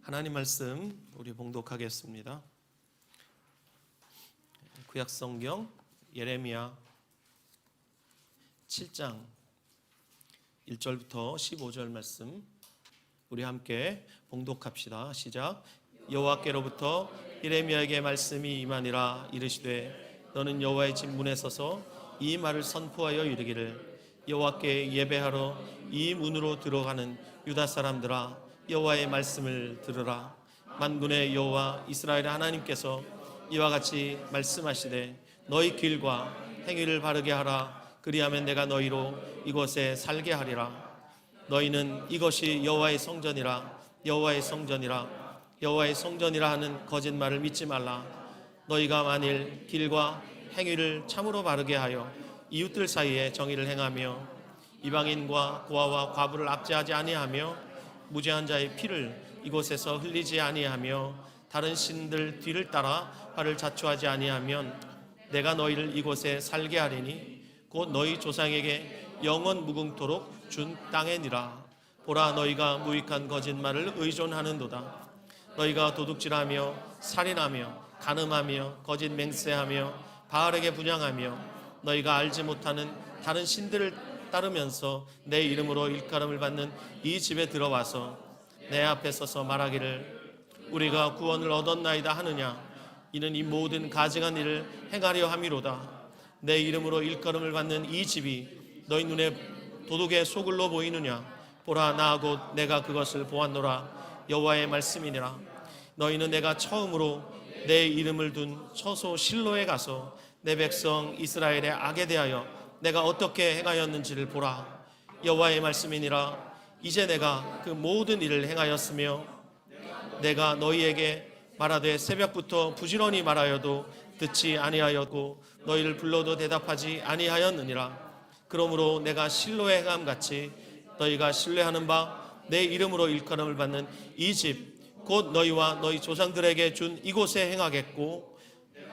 하나님 말씀 우리 봉독하겠습니다. 구약성경 예레미야 7장 1절부터 15절 말씀 우리 함께 봉독합시다. 시작. 여호와께로부터 예레미야에게 말씀이 임하니라. 이르시되 너는 여호와의 집 문에 서서 이 말을 선포하여 이르기를 여호와께 예배하러 이 문으로 들어가는 유다 사람들아, 여호와의 말씀을 들으라. 만군의 여호와 이스라엘의 하나님께서 이와 같이 말씀하시되 너희 길과 행위를 바르게 하라. 그리하면 내가 너희로 이곳에 살게 하리라. 너희는 이것이 여호와의 성전이라, 여호와의 성전이라, 여호와의 성전이라 하는 거짓말을 믿지 말라. 너희가 만일 길과 행위를 참으로 바르게 하여 이웃들 사이에 정의를 행하며 이방인과 고아와 과부를 압제하지 아니하며 무죄한 자의 피를 이곳에서 흘리지 아니하며 다른 신들 뒤를 따라 화를 자초하지 아니하면 내가 너희를 이곳에 살게 하리니 곧 너희 조상에게 영원 무궁토록 준 땅에니라. 보라, 너희가 무익한 거짓말을 의존하는도다. 너희가 도둑질하며 살인하며 간음하며 거짓 맹세하며 바알에게 분향하며 너희가 알지 못하는 다른 신들을 따르면서 내 이름으로 일컬음을 받는 이 집에 들어와서 내 앞에 서서 말하기를 우리가 구원을 얻었나이다 하느냐. 이는 이 모든 가증한 일을 행하려 함이로다. 내 이름으로 일컬음을 받는 이 집이 너희 눈에 도둑의 소굴로 보이느냐. 보라, 나 곧 내가 그것을 보았노라. 여호와의 말씀이니라. 너희는 내가 처음으로 내 이름을 둔 처소 실로에 가서 내 백성 이스라엘의 악에 대하여 내가 어떻게 행하였는지를 보라. 여호와의 말씀이니라. 이제 내가 그 모든 일을 행하였으며 내가 너희에게 말하되 새벽부터 부지런히 말하여도 듣지 아니하였고 너희를 불러도 대답하지 아니하였느니라. 그러므로 내가 실로에 행함같이 너희가 신뢰하는 바 내 이름으로 일컬음을 받는 이 집 곧 너희와 너희 조상들에게 준 이곳에 행하겠고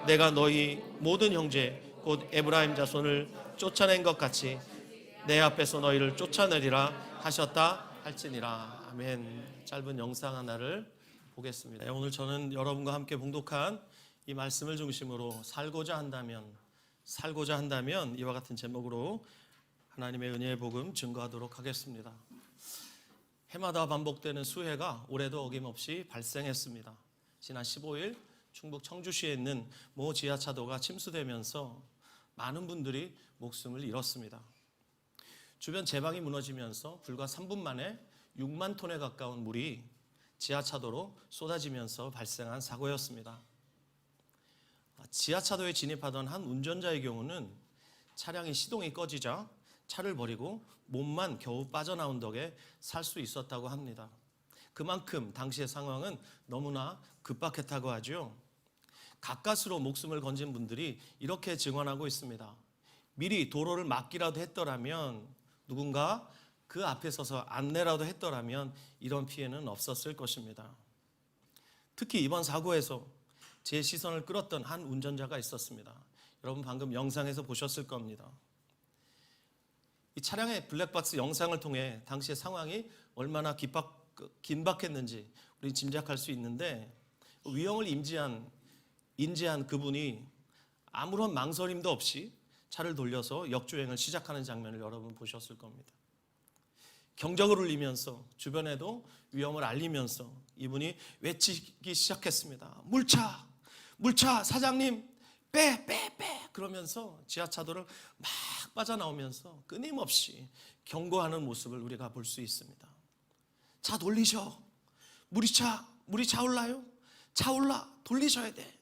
내가 너희 모든 형제 곧 에브라임 자손을 쫓아낸 것 같이 내 앞에서 너희를 쫓아내리라 하셨다 할지니라. 아멘. 짧은 영상 하나를 보겠습니다. 오늘 저는 여러분과 함께 봉독한 이 말씀을 중심으로 살고자 한다면 이와 같은 제목으로 하나님의 은혜의 복음 증거하도록 하겠습니다. 해마다 반복되는 수해가 올해도 어김없이 발생했습니다. 지난 15일 충북 청주시에 있는 모 지하차도가 침수되면서 많은 분들이 목숨을 잃었습니다. 주변 제방이 무너지면서 불과 3분 만에 6만 톤에 가까운 물이 지하차도로 쏟아지면서 발생한 사고였습니다. 지하차도에 진입하던 한 운전자의 경우는 차량의 시동이 꺼지자 차를 버리고 몸만 겨우 빠져나온 덕에 살 수 있었다고 합니다. 그만큼 당시의 상황은 너무나 급박했다고 하죠. 가까스로 목숨을 건진 분들이 이렇게 증언하고 있습니다. 미리 도로를 막기라도 했더라면, 누군가 그 앞에 서서 안내라도 했더라면 이런 피해는 없었을 것입니다. 특히 이번 사고에서 제 시선을 끌었던 한 운전자가 있었습니다. 여러분 방금 영상에서 보셨을 겁니다. 이 차량의 블랙박스 영상을 통해 당시의 상황이 얼마나 긴박했는지 우리 짐작할 수 있는데, 위험을 인지한 그분이 아무런 망설임도 없이 차를 돌려서 역주행을 시작하는 장면을 여러분 보셨을 겁니다. 경적을 울리면서 주변에도 위험을 알리면서 이분이 외치기 시작했습니다. 물차! 물차! 사장님! 빼! 그러면서 지하차도를 막 빠져나오면서 끊임없이 경고하는 모습을 우리가 볼 수 있습니다. 차 돌리셔! 물이 차올라요? 차올라! 돌리셔야 돼!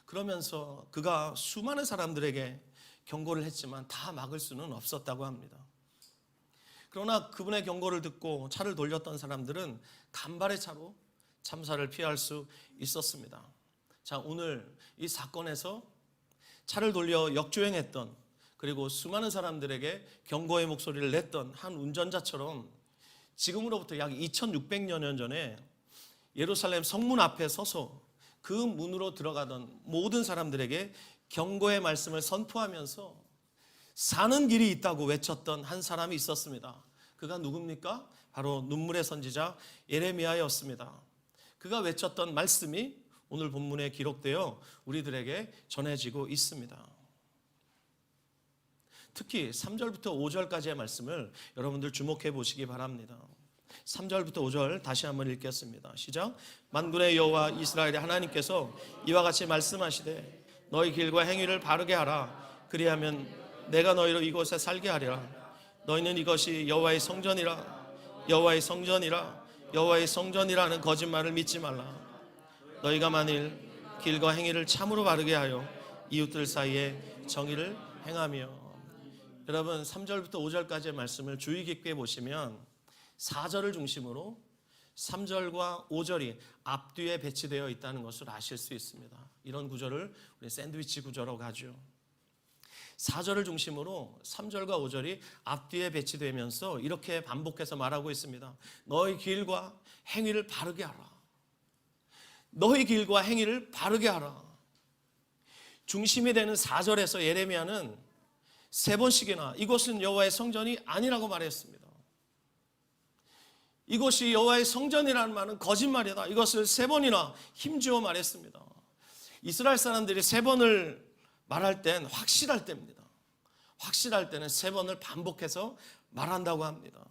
그러면서 그가 수많은 사람들에게 경고를 했지만 다 막을 수는 없었다고 합니다. 그러나 그분의 경고를 듣고 차를 돌렸던 사람들은 간발의 차로 참사를 피할 수 있었습니다. 자, 오늘 이 사건에서 차를 돌려 역주행했던, 그리고 수많은 사람들에게 경고의 목소리를 냈던 한 운전자처럼 지금으로부터 약 2600여 년 전에 예루살렘 성문 앞에 서서 그 문으로 들어가던 모든 사람들에게 경고의 말씀을 선포하면서 사는 길이 있다고 외쳤던 한 사람이 있었습니다. 그가 누굽니까? 바로 눈물의 선지자 예레미야였습니다. 그가 외쳤던 말씀이 오늘 본문에 기록되어 우리들에게 전해지고 있습니다. 특히 3절부터 5절까지의 말씀을 여러분들 주목해 보시기 바랍니다. 3절부터 5절 다시 한번 읽겠습니다. 시작. 만군의 여호와 이스라엘의 하나님께서 이와 같이 말씀하시되 너희 길과 행위를 바르게 하라. 그리하면 내가 너희로 이곳에 살게 하리라. 너희는 이것이 여호와의 성전이라 여호와의 성전이라 여호와의 성전이라는 거짓말을 믿지 말라. 너희가 만일 길과 행위를 참으로 바르게 하여 이웃들 사이에 정의를 행하며. 여러분 3절부터 5절까지의 말씀을 주의 깊게 보시면 4절을 중심으로 3절과 5절이 앞뒤에 배치되어 있다는 것을 아실 수 있습니다. 이런 구절을 우리 샌드위치 구조라고 하죠. 4절을 중심으로 3절과 5절이 앞뒤에 배치되면서 이렇게 반복해서 말하고 있습니다. 너희 길과 행위를 바르게 하라. 너희 길과 행위를 바르게 하라. 중심이 되는 4절에서 예레미야는 3번씩이나 이곳은 여호와의 성전이 아니라고 말했습니다. 이곳이 여호와의 성전이라는 말은 거짓말이다. 이것을 3번이나 힘주어 말했습니다. 이스라엘 사람들이 3번을 말할 땐 확실할 때입니다. 확실할 때는 3번을 반복해서 말한다고 합니다.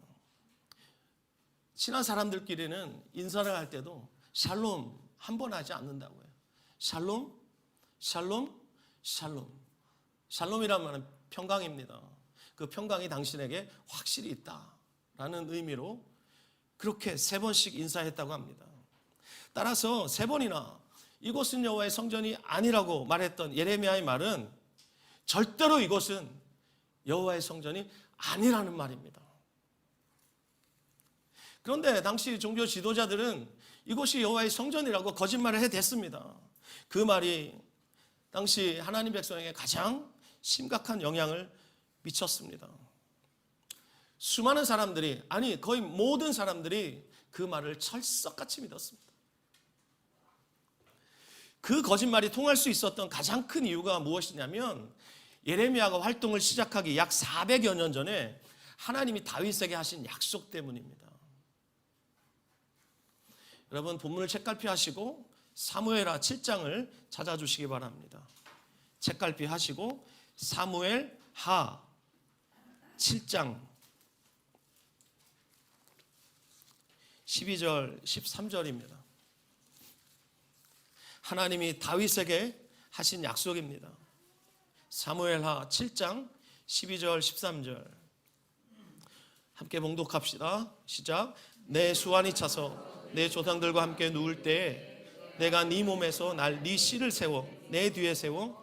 친한 사람들끼리는 인사를 할 때도 샬롬 한 번 하지 않는다고요. 샬롬, 샬롬, 샬롬. 샬롬이란 말은 평강입니다. 그 평강이 당신에게 확실히 있다라는 의미로 그렇게 3번씩 인사했다고 합니다. 따라서 3번이나 이곳은 여호와의 성전이 아니라고 말했던 예레미야의 말은 절대로 이곳은 여호와의 성전이 아니라는 말입니다. 그런데 당시 종교 지도자들은 이곳이 여호와의 성전이라고 거짓말을 해댔습니다. 그 말이 당시 하나님 백성에게 가장 심각한 영향을 미쳤습니다. 수많은 사람들이, 아니 거의 모든 사람들이 그 말을 철석같이 믿었습니다. 그 거짓말이 통할 수 있었던 가장 큰 이유가 무엇이냐면 예레미야가 활동을 시작하기 약 400여 년 전에 하나님이 다윗에게 하신 약속 때문입니다. 여러분 본문을 책갈피하시고 사무엘하 7장을 찾아주시기 바랍니다. 책갈피하시고 사무엘하 7장 12절 13절입니다. 하나님이 다윗에게 하신 약속입니다. 사무엘하 7장 12절 13절 함께 봉독합시다. 시작. 내 수완이 차서 내 조상들과 함께 누울 때에 내가 네 몸에서 네 씨를 세워 내 뒤에 세워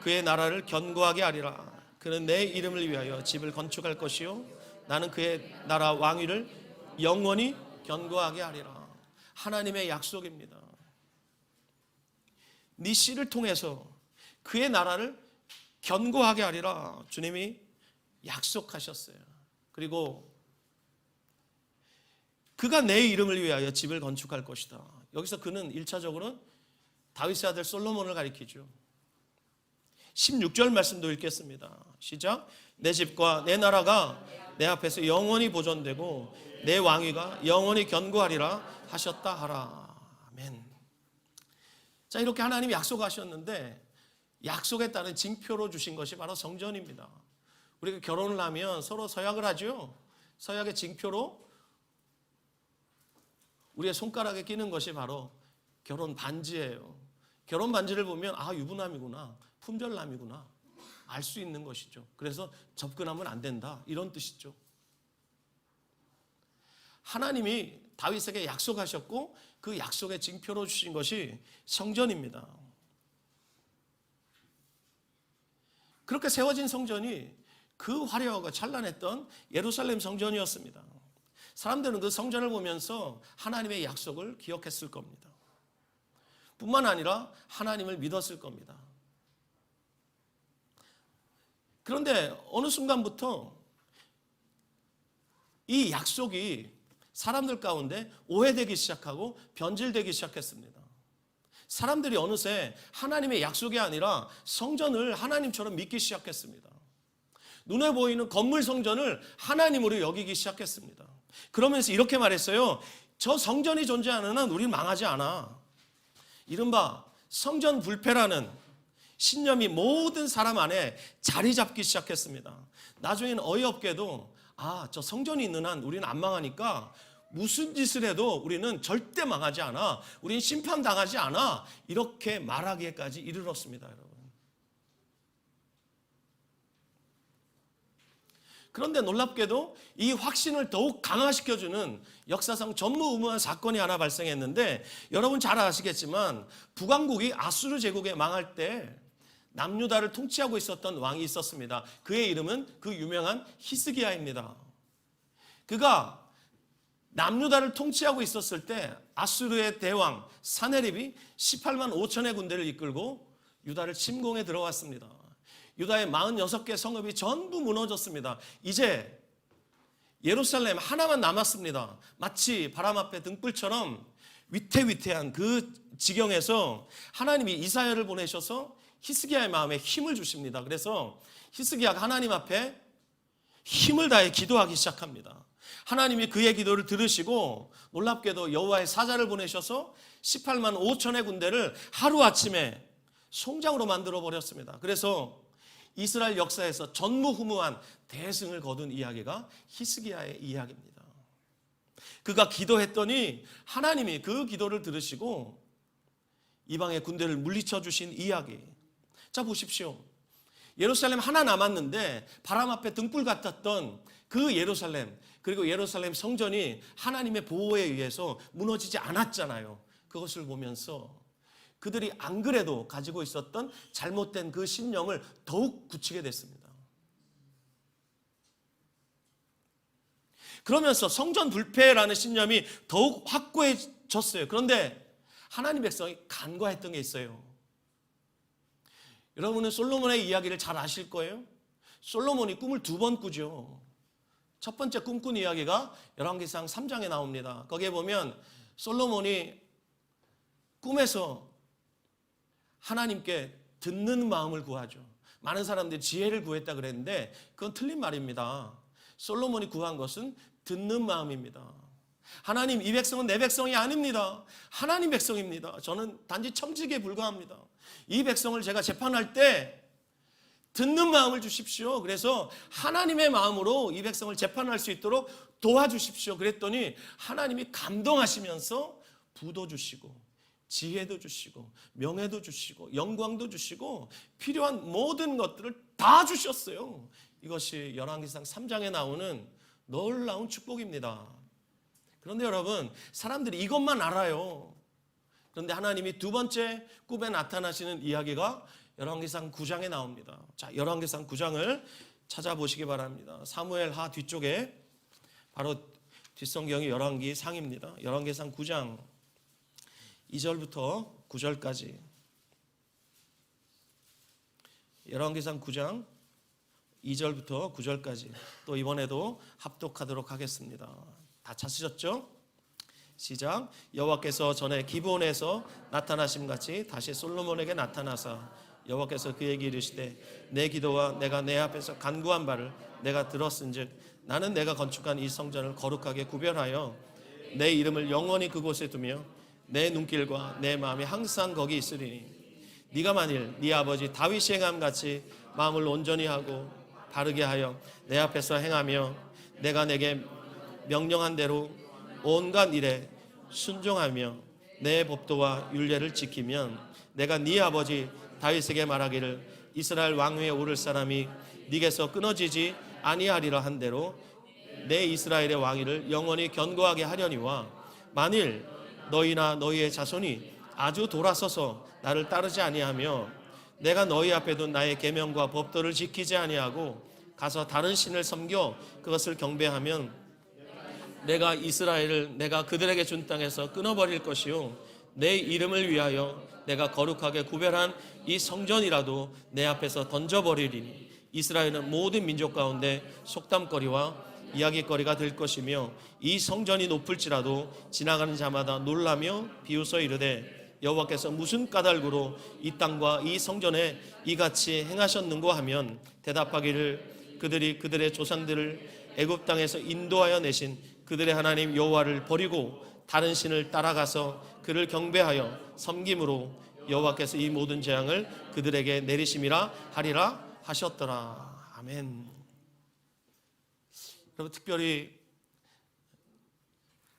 그의 나라를 견고하게 하리라. 그는 내 이름을 위하여 집을 건축할 것이요 나는 그의 나라 왕위를 영원히 견고하게 하리라. 하나님의 약속입니다. 네 씨를 통해서 그의 나라를 견고하게 하리라. 주님이 약속하셨어요. 그리고 그가 내 이름을 위하여 집을 건축할 것이다. 여기서 그는 1차적으로 다윗의 아들 솔로몬을 가리키죠. 16절 말씀도 읽겠습니다. 시작. 내 집과 내 나라가 내 앞에서 영원히 보존되고 내 왕위가 영원히 견고하리라 하셨다 하라. 아멘. 자, 이렇게 하나님이 약속하셨는데 약속에 따른 징표로 주신 것이 바로 성전입니다. 우리가 결혼을 하면 서로 서약을 하죠. 서약의 징표로 우리의 손가락에 끼는 것이 바로 결혼 반지예요. 결혼 반지를 보면 아 유부남이구나, 품절남이구나 알 수 있는 것이죠. 그래서 접근하면 안 된다 이런 뜻이죠. 하나님이 다윗에게 약속하셨고 그 약속의 징표로 주신 것이 성전입니다. 그렇게 세워진 성전이 그 화려하고 찬란했던 예루살렘 성전이었습니다. 사람들은 그 성전을 보면서 하나님의 약속을 기억했을 겁니다. 뿐만 아니라 하나님을 믿었을 겁니다. 그런데 어느 순간부터 이 약속이 사람들 가운데 오해되기 시작하고 변질되기 시작했습니다. 사람들이 어느새 하나님의 약속이 아니라 성전을 하나님처럼 믿기 시작했습니다. 눈에 보이는 건물 성전을 하나님으로 여기기 시작했습니다. 그러면서 이렇게 말했어요. 저 성전이 존재하는 한 우리는 망하지 않아. 이른바 성전 불패라는 신념이 모든 사람 안에 자리 잡기 시작했습니다. 나중에는 어이없게도 저 성전이 있는 한 우리는 안 망하니까 무슨 짓을 해도 우리는 절대 망하지 않아. 우리는 심판당하지 않아. 이렇게 말하기까지 이르렀습니다, 여러분. 그런데 놀랍게도 이 확신을 더욱 강화시켜주는 역사상 전무후무한 사건이 하나 발생했는데, 여러분 잘 아시겠지만 북왕국이 아수르 제국에 망할 때 남유다를 통치하고 있었던 왕이 있었습니다. 그의 이름은 그 유명한 히스기야입니다. 그가 남유다를 통치하고 있었을 때 아수르의 대왕 사네립이 18만 5천의 군대를 이끌고 유다를 침공해 들어왔습니다. 유다의 46개 성읍이 전부 무너졌습니다. 이제 예루살렘 하나만 남았습니다. 마치 바람 앞에 등불처럼 위태위태한 그 지경에서 하나님이 이사야를 보내셔서 히스기야의 마음에 힘을 주십니다. 그래서 히스기야가 하나님 앞에 힘을 다해 기도하기 시작합니다. 하나님이 그의 기도를 들으시고 놀랍게도 여호와의 사자를 보내셔서 18만 5천의 군대를 하루아침에 송장으로 만들어 버렸습니다. 그래서 이스라엘 역사에서 전무후무한 대승을 거둔 이야기가 히스기야의 이야기입니다. 그가 기도했더니 하나님이 그 기도를 들으시고 이방의 군대를 물리쳐 주신 이야기. 자, 보십시오. 예루살렘 하나 남았는데 바람 앞에 등불 같았던 그 예루살렘, 그리고 예루살렘 성전이 하나님의 보호에 의해서 무너지지 않았잖아요. 그것을 보면서 그들이 안 그래도 가지고 있었던 잘못된 그 신념을 더욱 굳히게 됐습니다. 그러면서 성전 불패라는 신념이 더욱 확고해졌어요. 그런데 하나님 백성이 간과했던 게 있어요. 여러분은 솔로몬의 이야기를 잘 아실 거예요. 솔로몬이 꿈을 2번 꾸죠. 첫 번째 꿈꾼 이야기가 열왕기상 3장에 나옵니다. 거기에 보면 솔로몬이 꿈에서 하나님께 듣는 마음을 구하죠. 많은 사람들이 지혜를 구했다 그랬는데 그건 틀린 말입니다. 솔로몬이 구한 것은 듣는 마음입니다. 하나님, 이 백성은 내 백성이 아닙니다. 하나님 백성입니다. 저는 단지 청지기에 불과합니다. 이 백성을 제가 재판할 때 듣는 마음을 주십시오. 그래서 하나님의 마음으로 이 백성을 재판할 수 있도록 도와주십시오. 그랬더니 하나님이 감동하시면서 부도 주시고 지혜도 주시고 명예도 주시고 영광도 주시고 필요한 모든 것들을 다 주셨어요. 이것이 열왕기상 3장에 나오는 놀라운 축복입니다. 그런데 여러분, 사람들이 이것만 알아요. 그런데 하나님이 2번째 꿈에 나타나시는 이야기가 열왕기상 9장에 나옵니다. 자, 열왕기상 9장을 찾아보시기 바랍니다. 사무엘하 뒤쪽에 바로 뒷성경이 열왕기상입니다. 열왕기상 9장 2절부터 9절까지. 열왕기상 9장 2절부터 9절까지. 또 이번에도 합독하도록 하겠습니다. 다 찾으셨죠? 시작. 여호와께서 전에 기브온에서 나타나심 같이 다시 솔로몬에게 나타나사 여호와께서 그에게 이르시되 내 기도와 내가 내 앞에서 간구한 바를 내가 들었은즉 나는 내가 건축한 이 성전을 거룩하게 구별하여 내 이름을 영원히 그곳에 두며 내 눈길과 내 마음이 항상 거기 있으리니 네가 만일 네 아버지 다윗이 행함 같이 마음을 온전히 하고 바르게 하여 내 앞에서 행하며 내가 내게 명령한 대로 온갖 일에 순종하며 내 법도와 율례를 지키면 내가 네 아버지 다윗에게 말하기를 이스라엘 왕위에 오를 사람이 네게서 끊어지지 아니하리라 한 대로 내 이스라엘의 왕위를 영원히 견고하게 하려니와 만일 너희나 너희의 자손이 아주 돌아서서 나를 따르지 아니하며 내가 너희 앞에 둔 나의 계명과 법도를 지키지 아니하고 가서 다른 신을 섬겨 그것을 경배하면 내가 이스라엘을 내가 그들에게 준 땅에서 끊어버릴 것이요 내 이름을 위하여 내가 거룩하게 구별한 이 성전이라도 내 앞에서 던져버리리니 이스라엘은 모든 민족 가운데 속담거리와 이야기거리가 될 것이며 이 성전이 높을지라도 지나가는 자마다 놀라며 비웃어 이르되 여호와께서 무슨 까닭으로 이 땅과 이 성전에 이같이 행하셨는고 하면 대답하기를 그들이 그들의 조상들을 애굽 땅에서 인도하여 내신 그들의 하나님 여호와를 버리고 다른 신을 따라가서 그를 경배하여 섬김으로 여호와께서 이 모든 재앙을 그들에게 내리심이라 하리라 하셨더라. 아멘. 여러분, 특별히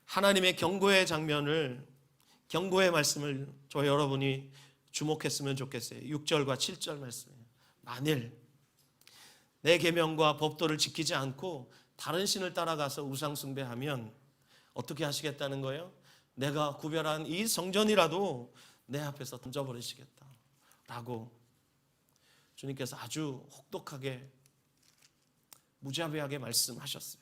하나님의 경고의 장면을, 경고의 말씀을 저 여러분이 주목했으면 좋겠어요. 6절과 7절 말씀. 만일 내 계명과 법도를 지키지 않고 다른 신을 따라가서 우상 숭배하면 어떻게 하시겠다는 거예요? 내가 구별한 이 성전이라도 내 앞에서 던져버리시겠다 라고 주님께서 아주 혹독하게, 무자비하게 말씀하셨어요.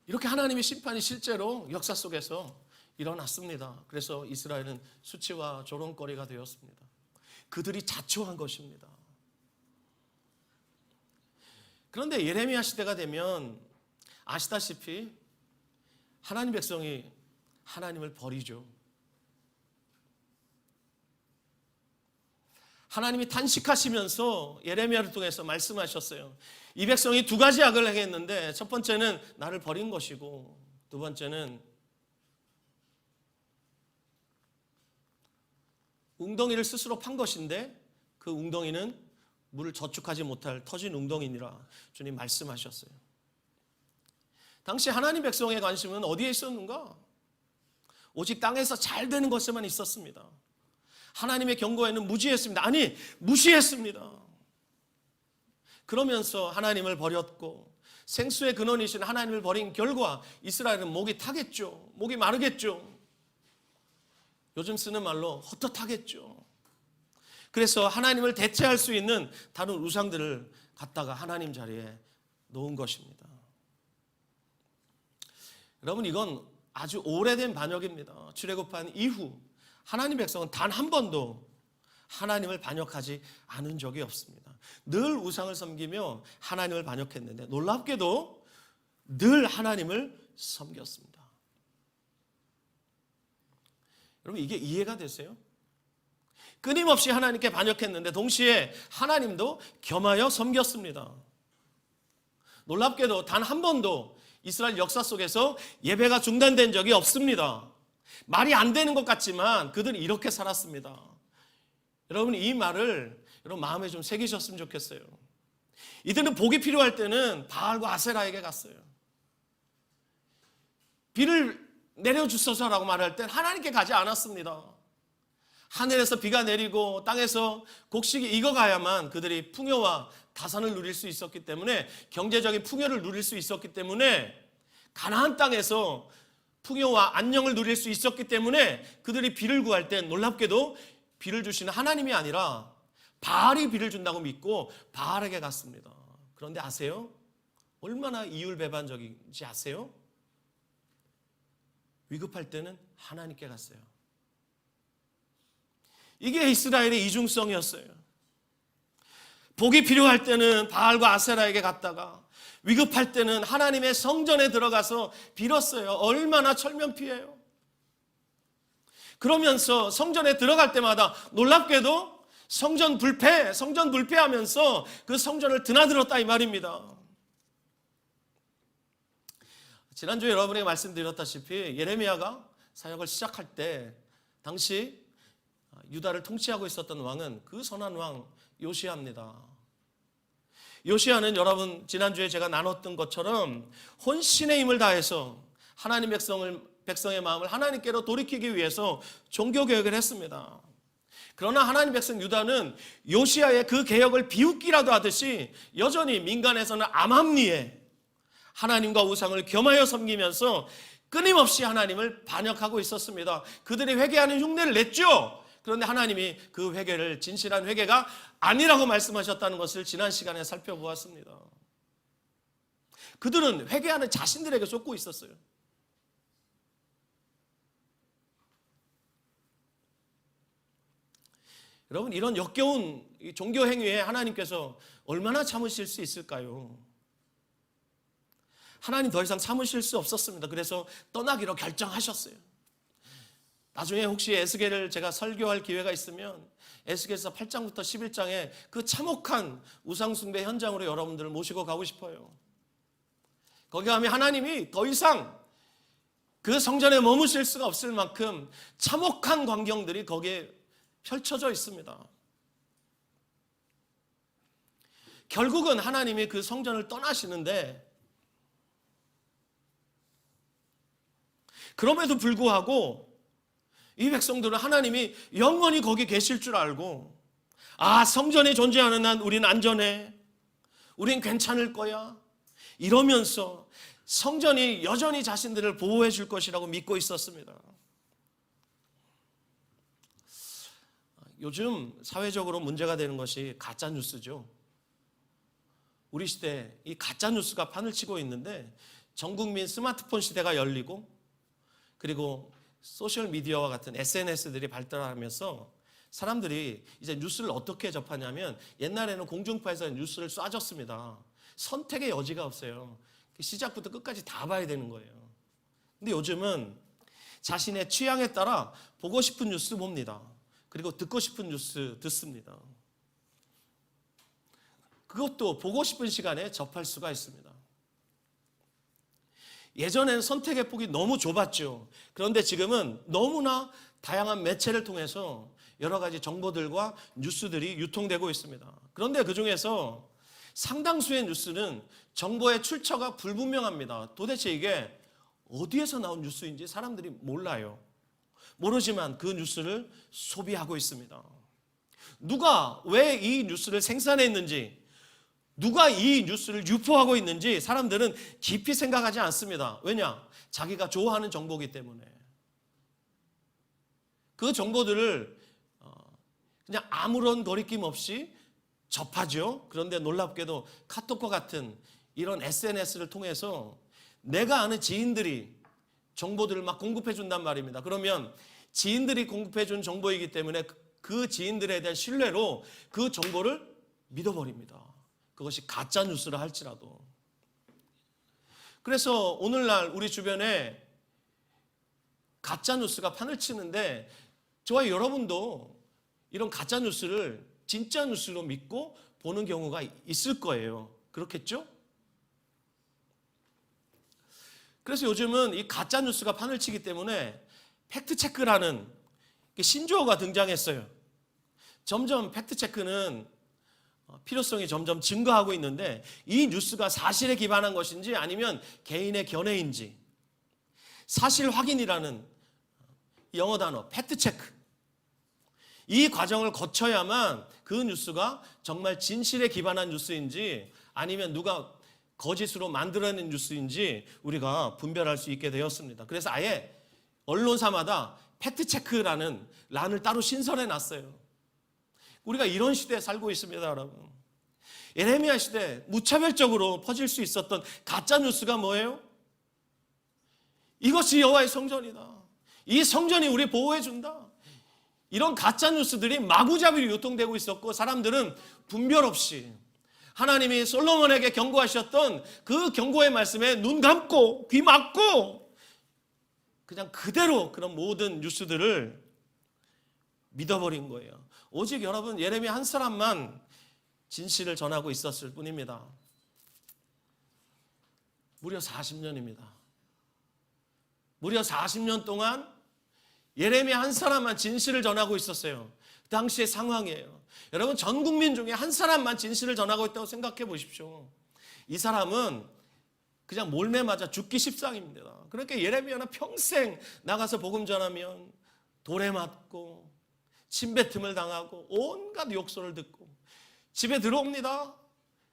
이렇게 하나님의 심판이 실제로 역사 속에서 일어났습니다. 그래서 이스라엘은 수치와 조롱거리가 되었습니다. 그들이 자초한 것입니다. 그런데 예레미야 시대가 되면 아시다시피 하나님 백성이 하나님을 버리죠. 하나님이 탄식하시면서 예레미야를 통해서 말씀하셨어요. 이 백성이 두 가지 악을 행했는데, 첫 번째는 나를 버린 것이고, 두 번째는 웅덩이를 스스로 판 것인데 그 웅덩이는 물을 저축하지 못할 터진 웅덩이니라 주님 말씀하셨어요. 당시 하나님 백성의 관심은 어디에 있었는가? 오직 땅에서 잘 되는 것에만 있었습니다. 하나님의 경고에는 무지했습니다. 아니, 무시했습니다. 그러면서 하나님을 버렸고, 생수의 근원이신 하나님을 버린 결과 이스라엘은 목이 타겠죠. 목이 마르겠죠. 요즘 쓰는 말로 헛헛하겠죠. 그래서 하나님을 대체할 수 있는 다른 우상들을 갖다가 하나님 자리에 놓은 것입니다. 여러분, 이건 아주 오래된 반역입니다. 출애굽한 이후 하나님 백성은 단 한 번도 하나님을 반역하지 않은 적이 없습니다. 늘 우상을 섬기며 하나님을 반역했는데 놀랍게도 늘 하나님을 섬겼습니다. 여러분, 이게 이해가 되세요? 끊임없이 하나님께 반역했는데 동시에 하나님도 겸하여 섬겼습니다. 놀랍게도 단 한 번도 이스라엘 역사 속에서 예배가 중단된 적이 없습니다. 말이 안 되는 것 같지만 그들은 이렇게 살았습니다. 여러분, 이 말을 여러분 마음에 좀 새기셨으면 좋겠어요. 이들은 복이 필요할 때는 바알과 아세라에게 갔어요. 비를 내려주소서라고 말할 땐 하나님께 가지 않았습니다. 하늘에서 비가 내리고 땅에서 곡식이 익어가야만 그들이 풍요와 다산을 누릴 수 있었기 때문에, 경제적인 풍요를 누릴 수 있었기 때문에, 가나안 땅에서 풍요와 안녕을 누릴 수 있었기 때문에 그들이 비를 구할 때 놀랍게도 비를 주시는 하나님이 아니라 바알이 비를 준다고 믿고 바알에게 갔습니다. 그런데 아세요? 얼마나 이율배반적인지 아세요? 위급할 때는 하나님께 갔어요. 이게 이스라엘의 이중성이었어요. 복이 필요할 때는 바알과 아세라에게 갔다가 위급할 때는 하나님의 성전에 들어가서 빌었어요. 얼마나 철면피해요. 그러면서 성전에 들어갈 때마다 놀랍게도 성전 불패하면서 그 성전을 드나들었다 이 말입니다. 지난주에 여러분에게 말씀드렸다시피 예레미야가 사역을 시작할 때 당시 유다를 통치하고 있었던 왕은 그 선한 왕 요시야입니다. 요시야는 여러분 지난주에 제가 나눴던 것처럼 혼신의 힘을 다해서 하나님 백성의 마음을 하나님께로 돌이키기 위해서 종교개혁을 했습니다. 그러나 하나님 백성 유다는 요시야의 그 개혁을 비웃기라도 하듯이 여전히 민간에서는 암암리에 하나님과 우상을 겸하여 섬기면서 끊임없이 하나님을 반역하고 있었습니다. 그들이 회개하는 흉내를 냈죠. 그런데 하나님이 그 회개를 진실한 회개가 아니라고 말씀하셨다는 것을 지난 시간에 살펴보았습니다. 그들은 회개하는 자신들에게 쫓고 있었어요. 여러분, 이런 역겨운 종교 행위에 하나님께서 얼마나 참으실 수 있을까요? 하나님 더 이상 참으실 수 없었습니다. 그래서 떠나기로 결정하셨어요. 나중에 혹시 에스겔을 제가 설교할 기회가 있으면 에스겔서 8장부터 11장에 그 참혹한 우상숭배 현장으로 여러분들을 모시고 가고 싶어요. 거기 가면 하나님이 더 이상 그 성전에 머무실 수가 없을 만큼 참혹한 광경들이 거기에 펼쳐져 있습니다. 결국은 하나님이 그 성전을 떠나시는데, 그럼에도 불구하고 이 백성들은 하나님이 영원히 거기 계실 줄 알고, 성전이 존재하는 한 우린 안전해, 우린 괜찮을 거야, 이러면서 성전이 여전히 자신들을 보호해 줄 것이라고 믿고 있었습니다. 요즘 사회적으로 문제가 되는 것이 가짜 뉴스죠. 우리 시대에 이 가짜 뉴스가 판을 치고 있는데, 전 국민 스마트폰 시대가 열리고, 그리고 소셜미디어와 같은 SNS들이 발달하면서 사람들이 이제 뉴스를 어떻게 접하냐면, 옛날에는 공중파에서 뉴스를 쏴줬습니다. 선택의 여지가 없어요. 시작부터 끝까지 다 봐야 되는 거예요. 근데 요즘은 자신의 취향에 따라 보고 싶은 뉴스 봅니다. 그리고 듣고 싶은 뉴스 듣습니다. 그것도 보고 싶은 시간에 접할 수가 있습니다. 예전에는 선택의 폭이 너무 좁았죠. 그런데 지금은 너무나 다양한 매체를 통해서 여러 가지 정보들과 뉴스들이 유통되고 있습니다. 그런데 그중에서 상당수의 뉴스는 정보의 출처가 불분명합니다. 도대체 이게 어디에서 나온 뉴스인지 사람들이 몰라요. 모르지만 그 뉴스를 소비하고 있습니다. 누가 왜 이 뉴스를 생산했는지, 누가 이 뉴스를 유포하고 있는지 사람들은 깊이 생각하지 않습니다. 왜냐? 자기가 좋아하는 정보이기 때문에. 그 정보들을 그냥 아무런 거리낌 없이 접하죠. 그런데 놀랍게도 카톡과 같은 이런 SNS를 통해서 내가 아는 지인들이 정보들을 막 공급해 준단 말입니다. 그러면 지인들이 공급해 준 정보이기 때문에 그 지인들에 대한 신뢰로 그 정보를 믿어버립니다. 그것이 가짜 뉴스라 할지라도. 그래서 오늘날 우리 주변에 가짜 뉴스가 판을 치는데, 저와 여러분도 이런 가짜 뉴스를 진짜 뉴스로 믿고 보는 경우가 있을 거예요. 그렇겠죠? 그래서 요즘은 이 가짜 뉴스가 판을 치기 때문에 팩트체크라는 신조어가 등장했어요. 점점 팩트체크는 필요성이 점점 증가하고 있는데, 이 뉴스가 사실에 기반한 것인지 아니면 개인의 견해인지, 사실 확인이라는 영어 단어 팩트체크, 이 과정을 거쳐야만 그 뉴스가 정말 진실에 기반한 뉴스인지 아니면 누가 거짓으로 만들어낸 뉴스인지 우리가 분별할 수 있게 되었습니다. 그래서 아예 언론사마다 팩트체크라는 란을 따로 신설해 놨어요. 우리가 이런 시대에 살고 있습니다, 여러분. 예레미야 시대 무차별적으로 퍼질 수 있었던 가짜 뉴스가 뭐예요? 이것이 여호와의 성전이다. 이 성전이 우리 보호해 준다. 이런 가짜 뉴스들이 마구잡이로 유통되고 있었고, 사람들은 분별 없이 하나님이 솔로몬에게 경고하셨던 그 경고의 말씀에 눈 감고 귀 막고 그냥 그대로 그런 모든 뉴스들을 믿어버린 거예요. 오직 여러분, 예레미야 한 사람만 진실을 전하고 있었을 뿐입니다. 무려 40년입니다. 무려 40년 동안 예레미야 한 사람만 진실을 전하고 있었어요. 그 당시의 상황이에요. 여러분, 전 국민 중에 한 사람만 진실을 전하고 있다고 생각해 보십시오. 이 사람은 그냥 몰매 맞아 죽기 십상입니다. 그러니까 예레미야는 평생 나가서 복음 전하면 돌에 맞고 침뱉음을 당하고 온갖 욕설을 듣고 집에 들어옵니다.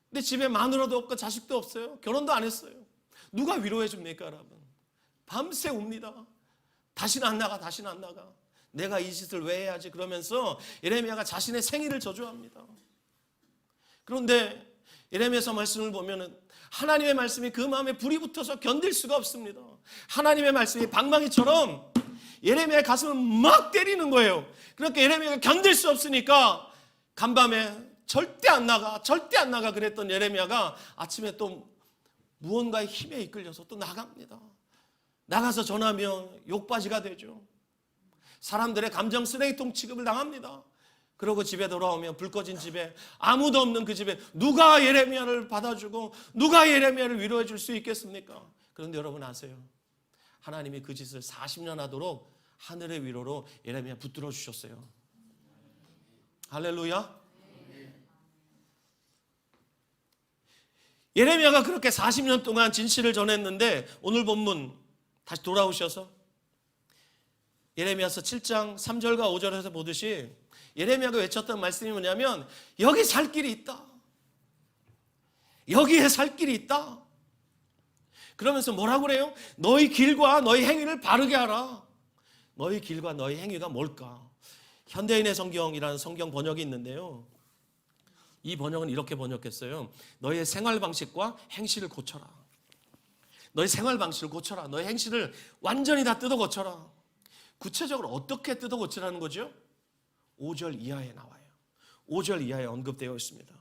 근데 집에 마누라도 없고 자식도 없어요. 결혼도 안 했어요. 누가 위로해 줍니까, 여러분? 밤새 웁니다. 다시는 안 나가, 다시는 안 나가. 내가 이 짓을 왜 해야지? 그러면서 예레미야가 자신의 생일을 저주합니다. 그런데 예레미야서 말씀을 보면은 하나님의 말씀이 그 마음에 불이 붙어서 견딜 수가 없습니다. 하나님의 말씀이 방망이처럼 예레미야의 가슴을 막 때리는 거예요. 그러니까 예레미야가 견딜 수 없으니까 간밤에 절대 안 나가, 절대 안 나가 그랬던 예레미야가 아침에 또 무언가의 힘에 이끌려서 또 나갑니다. 나가서 전하면 욕바지가 되죠. 사람들의 감정 쓰레기통 취급을 당합니다. 그러고 집에 돌아오면 불 꺼진 집에 아무도 없는 그 집에 누가 예레미야를 받아주고 누가 예레미야를 위로해 줄 수 있겠습니까? 그런데 여러분 아세요? 하나님이 그 짓을 40년 하도록 하늘의 위로로 예레미야 붙들어 주셨어요. 할렐루야. 예레미야가 그렇게 40년 동안 진실을 전했는데 오늘 본문 다시 돌아오셔서 예레미야서 7장 3절과 5절에서 보듯이 예레미야가 외쳤던 말씀이 뭐냐면 여기 살 길이 있다. 여기에 살 길이 있다. 그러면서 뭐라고 그래요? 너희 길과 너희 행위를 바르게 하라. 너희 길과 너희 행위가 뭘까? 현대인의 성경이라는 성경 번역이 있는데요. 이 번역은 이렇게 번역했어요. 너희의 생활 방식과 행실을 고쳐라. 너희 생활 방식을 고쳐라. 너희 행실을 완전히 다 뜯어 고쳐라. 구체적으로 어떻게 뜯어 고치라는 거죠? 5절 이하에 나와요. 5절 이하에 언급되어 있습니다.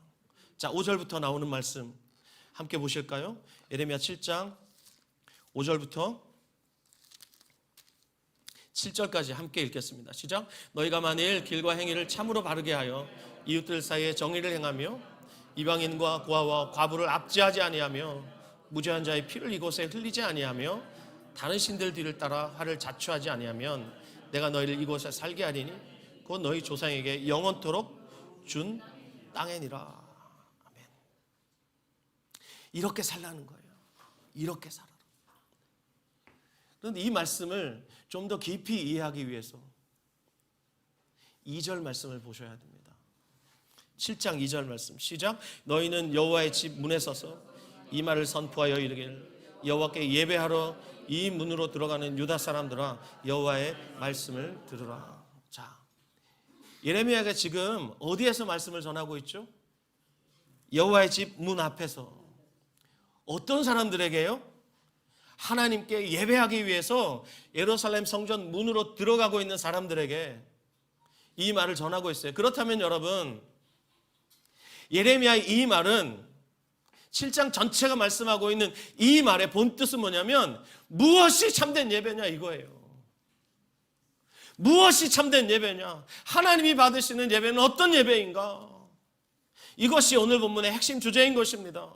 자, 5절부터 나오는 말씀 함께 보실까요? 예레미야 7장 5절부터 7절까지 함께 읽겠습니다. 시작. 너희가 만일 길과 행위를 참으로 바르게 하여 이웃들 사이에 정의를 행하며 이방인과 고아와 과부를 압제하지 아니하며 무죄한 자의 피를 이곳에 흘리지 아니하며 다른 신들 뒤를 따라 화를 자초하지 아니하면 내가 너희를 이곳에 살게 하리니 곧 너희 조상에게 영원토록 준 땅이니라. 아멘. 이렇게 살라는 거예요. 이렇게 살아라. 그런데 이 말씀을 좀 더 깊이 이해하기 위해서 2절 말씀을 보셔야 됩니다. 7장 2절 말씀 시작. 너희는 여호와의 집 문에 서서 이 말을 선포하여 이르기를 여호와께 예배하러 이 문으로 들어가는 유다 사람들아 여호와의 말씀을 들으라. 자, 예레미야가 지금 어디에서 말씀을 전하고 있죠? 여호와의 집 문 앞에서. 어떤 사람들에게요? 하나님께 예배하기 위해서 예루살렘 성전 문으로 들어가고 있는 사람들에게 이 말을 전하고 있어요. 그렇다면 여러분, 예레미야의 이 말은 7장 전체가 말씀하고 있는 이 말의 본뜻은 뭐냐면 무엇이 참된 예배냐 이거예요. 무엇이 참된 예배냐? 하나님이 받으시는 예배는 어떤 예배인가? 이것이 오늘 본문의 핵심 주제인 것입니다.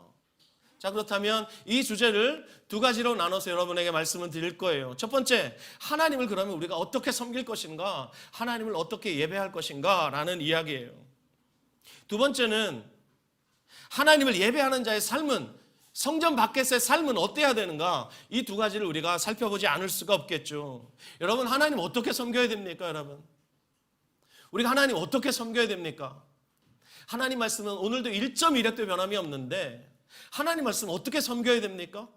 자, 그렇다면 이 주제를 두 가지로 나눠서 여러분에게 말씀을 드릴 거예요. 첫 번째, 하나님을 그러면 우리가 어떻게 섬길 것인가? 하나님을 어떻게 예배할 것인가? 라는 이야기예요. 두 번째는 하나님을 예배하는 자의 삶은, 성전 밖에서의 삶은 어때야 되는가? 이 두 가지를 우리가 살펴보지 않을 수가 없겠죠. 여러분, 하나님 어떻게 섬겨야 됩니까, 여러분? 우리가 하나님 어떻게 섬겨야 됩니까? 하나님 말씀은 오늘도 1.1획도 변함이 없는데 하나님 말씀 어떻게 섬겨야 됩니까?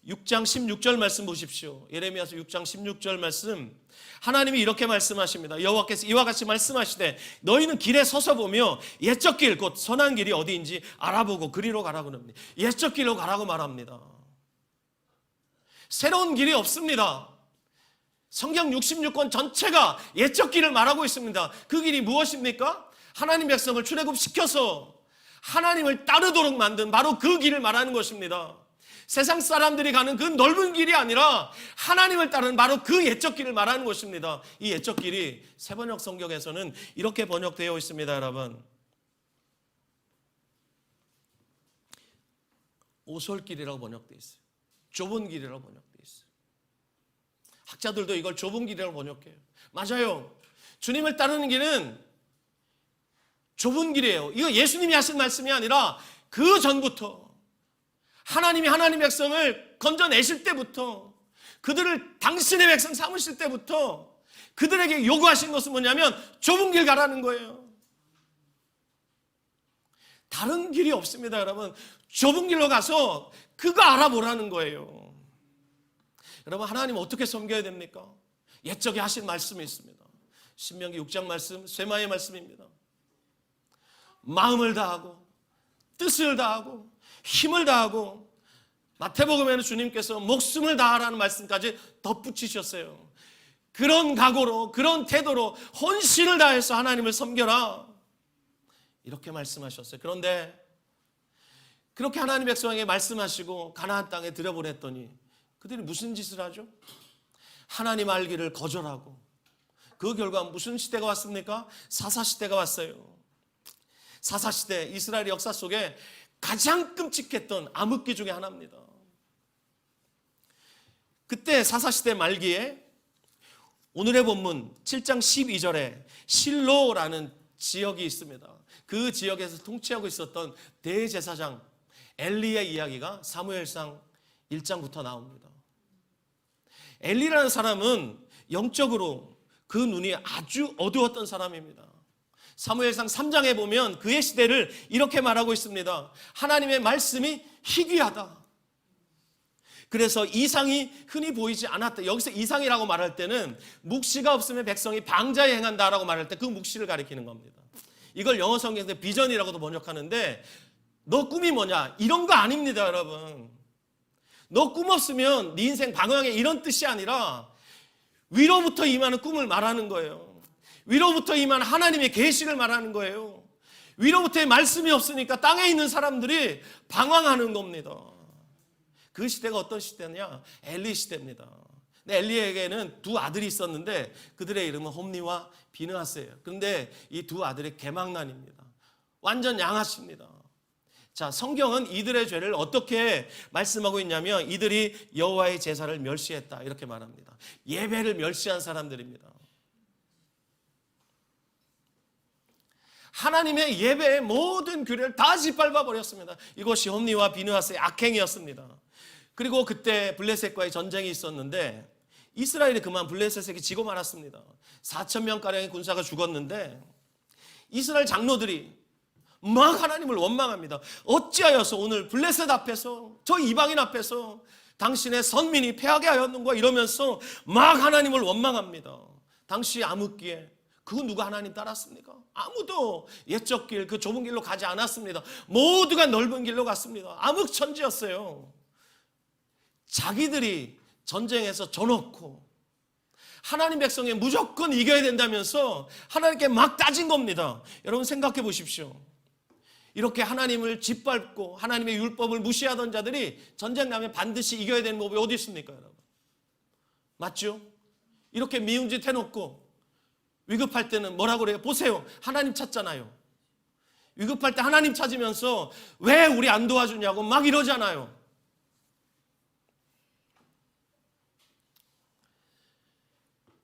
6장 16절 말씀 보십시오. 예레미야서 6장 16절 말씀, 하나님이 이렇게 말씀하십니다. 여호와께서 이와 같이 말씀하시되 너희는 길에 서서 보며 옛적 길 곧 선한 길이 어디인지 알아보고 그리로 가라고 합니다. 옛적 길로 가라고 말합니다. 새로운 길이 없습니다. 성경 66권 전체가 옛적 길을 말하고 있습니다. 그 길이 무엇입니까? 하나님 백성을 출애굽시켜서 하나님을 따르도록 만든 바로 그 길을 말하는 것입니다. 세상 사람들이 가는 그 넓은 길이 아니라 하나님을 따르는 바로 그 옛적 길을 말하는 것입니다. 이 옛적 길이 새번역 성경에서는 이렇게 번역되어 있습니다. 여러분, 오솔길이라고 번역되어 있어요. 좁은 길이라고 번역되어 있어요. 학자들도 이걸 좁은 길이라고 번역해요. 맞아요. 주님을 따르는 길은 좁은 길이에요. 이거 예수님이 하신 말씀이 아니라 그 전부터 하나님이 하나님 백성을 건져내실 때부터, 그들을 당신의 백성 삼으실 때부터 그들에게 요구하신 것은 뭐냐면 좁은 길 가라는 거예요. 다른 길이 없습니다. 여러분, 좁은 길로 가서 그거 알아보라는 거예요. 여러분, 하나님 어떻게 섬겨야 됩니까? 옛적에 하신 말씀이 있습니다. 신명기 6장 말씀, 쇠마의 말씀입니다. 마음을 다하고 뜻을 다하고 힘을 다하고, 마태복음에는 주님께서 목숨을 다하라는 말씀까지 덧붙이셨어요. 그런 각오로, 그런 태도로 혼신을 다해서 하나님을 섬겨라, 이렇게 말씀하셨어요. 그런데 그렇게 하나님 백성에게 말씀하시고 가나안 땅에 들여보냈더니 그들이 무슨 짓을 하죠? 하나님 알기를 거절하고 그 결과 무슨 시대가 왔습니까? 사사시대가 왔어요. 사사시대, 이스라엘 역사 속에 가장 끔찍했던 암흑기 중에 하나입니다. 그때 사사시대 말기에 오늘의 본문 7장 12절에 실로라는 지역이 있습니다. 그 지역에서 통치하고 있었던 대제사장 엘리의 이야기가 사무엘상 1장부터 나옵니다. 엘리라는 사람은 영적으로 그 눈이 아주 어두웠던 사람입니다. 사무엘상 3장에 보면 그의 시대를 이렇게 말하고 있습니다. 하나님의 말씀이 희귀하다. 그래서 이상이 흔히 보이지 않았다. 여기서 이상이라고 말할 때는 묵시가 없으면 백성이 방자에 행한다라고 말할 때 그 묵시를 가리키는 겁니다. 이걸 영어 성경에서 비전이라고도 번역하는데 너 꿈이 뭐냐? 이런 거 아닙니다, 여러분. 너 꿈 없으면 네 인생 방황에 이런 뜻이 아니라 위로부터 임하는 꿈을 말하는 거예요. 위로부터 임하는 하나님의 계시를 말하는 거예요. 위로부터의 말씀이 없으니까 땅에 있는 사람들이 방황하는 겁니다. 그 시대가 어떤 시대냐? 엘리 시대입니다. 엘리에게는 두 아들이 있었는데 그들의 이름은 홈니와 비느하스예요. 그런데 이 두 아들이 개망난입니다. 완전 양아치입니다. 자, 성경은 이들의 죄를 어떻게 말씀하고 있냐면 이들이 여호와의 제사를 멸시했다 이렇게 말합니다. 예배를 멸시한 사람들입니다. 하나님의 예배의 모든 규례를 다 짓밟아 버렸습니다. 이것이 홈니와 비느하스의 악행이었습니다. 그리고 그때 블레셋과의 전쟁이 있었는데 이스라엘이 그만 블레셋에게 지고 말았습니다. 4,000명가량의 군사가 죽었는데 이스라엘 장로들이 막 하나님을 원망합니다. 어찌하여서 오늘 블레셋 앞에서 저 이방인 앞에서 당신의 선민이 패하게 하였는가 이러면서 막 하나님을 원망합니다. 당시 암흑기에 그 누가 하나님 따랐습니까? 아무도 옛적 길, 그 좁은 길로 가지 않았습니다. 모두가 넓은 길로 갔습니다. 암흑천지였어요. 자기들이 전쟁에서 져놓고 하나님 백성에 무조건 이겨야 된다면서 하나님께 막 따진 겁니다. 여러분 생각해 보십시오. 이렇게 하나님을 짓밟고 하나님의 율법을 무시하던 자들이 전쟁 나면 반드시 이겨야 되는 법이 어디 있습니까, 여러분? 맞죠? 이렇게 미운 짓 해놓고 위급할 때는 뭐라고 그래요? 보세요. 하나님 찾잖아요. 위급할 때 하나님 찾으면서 왜 우리 안 도와주냐고 막 이러잖아요.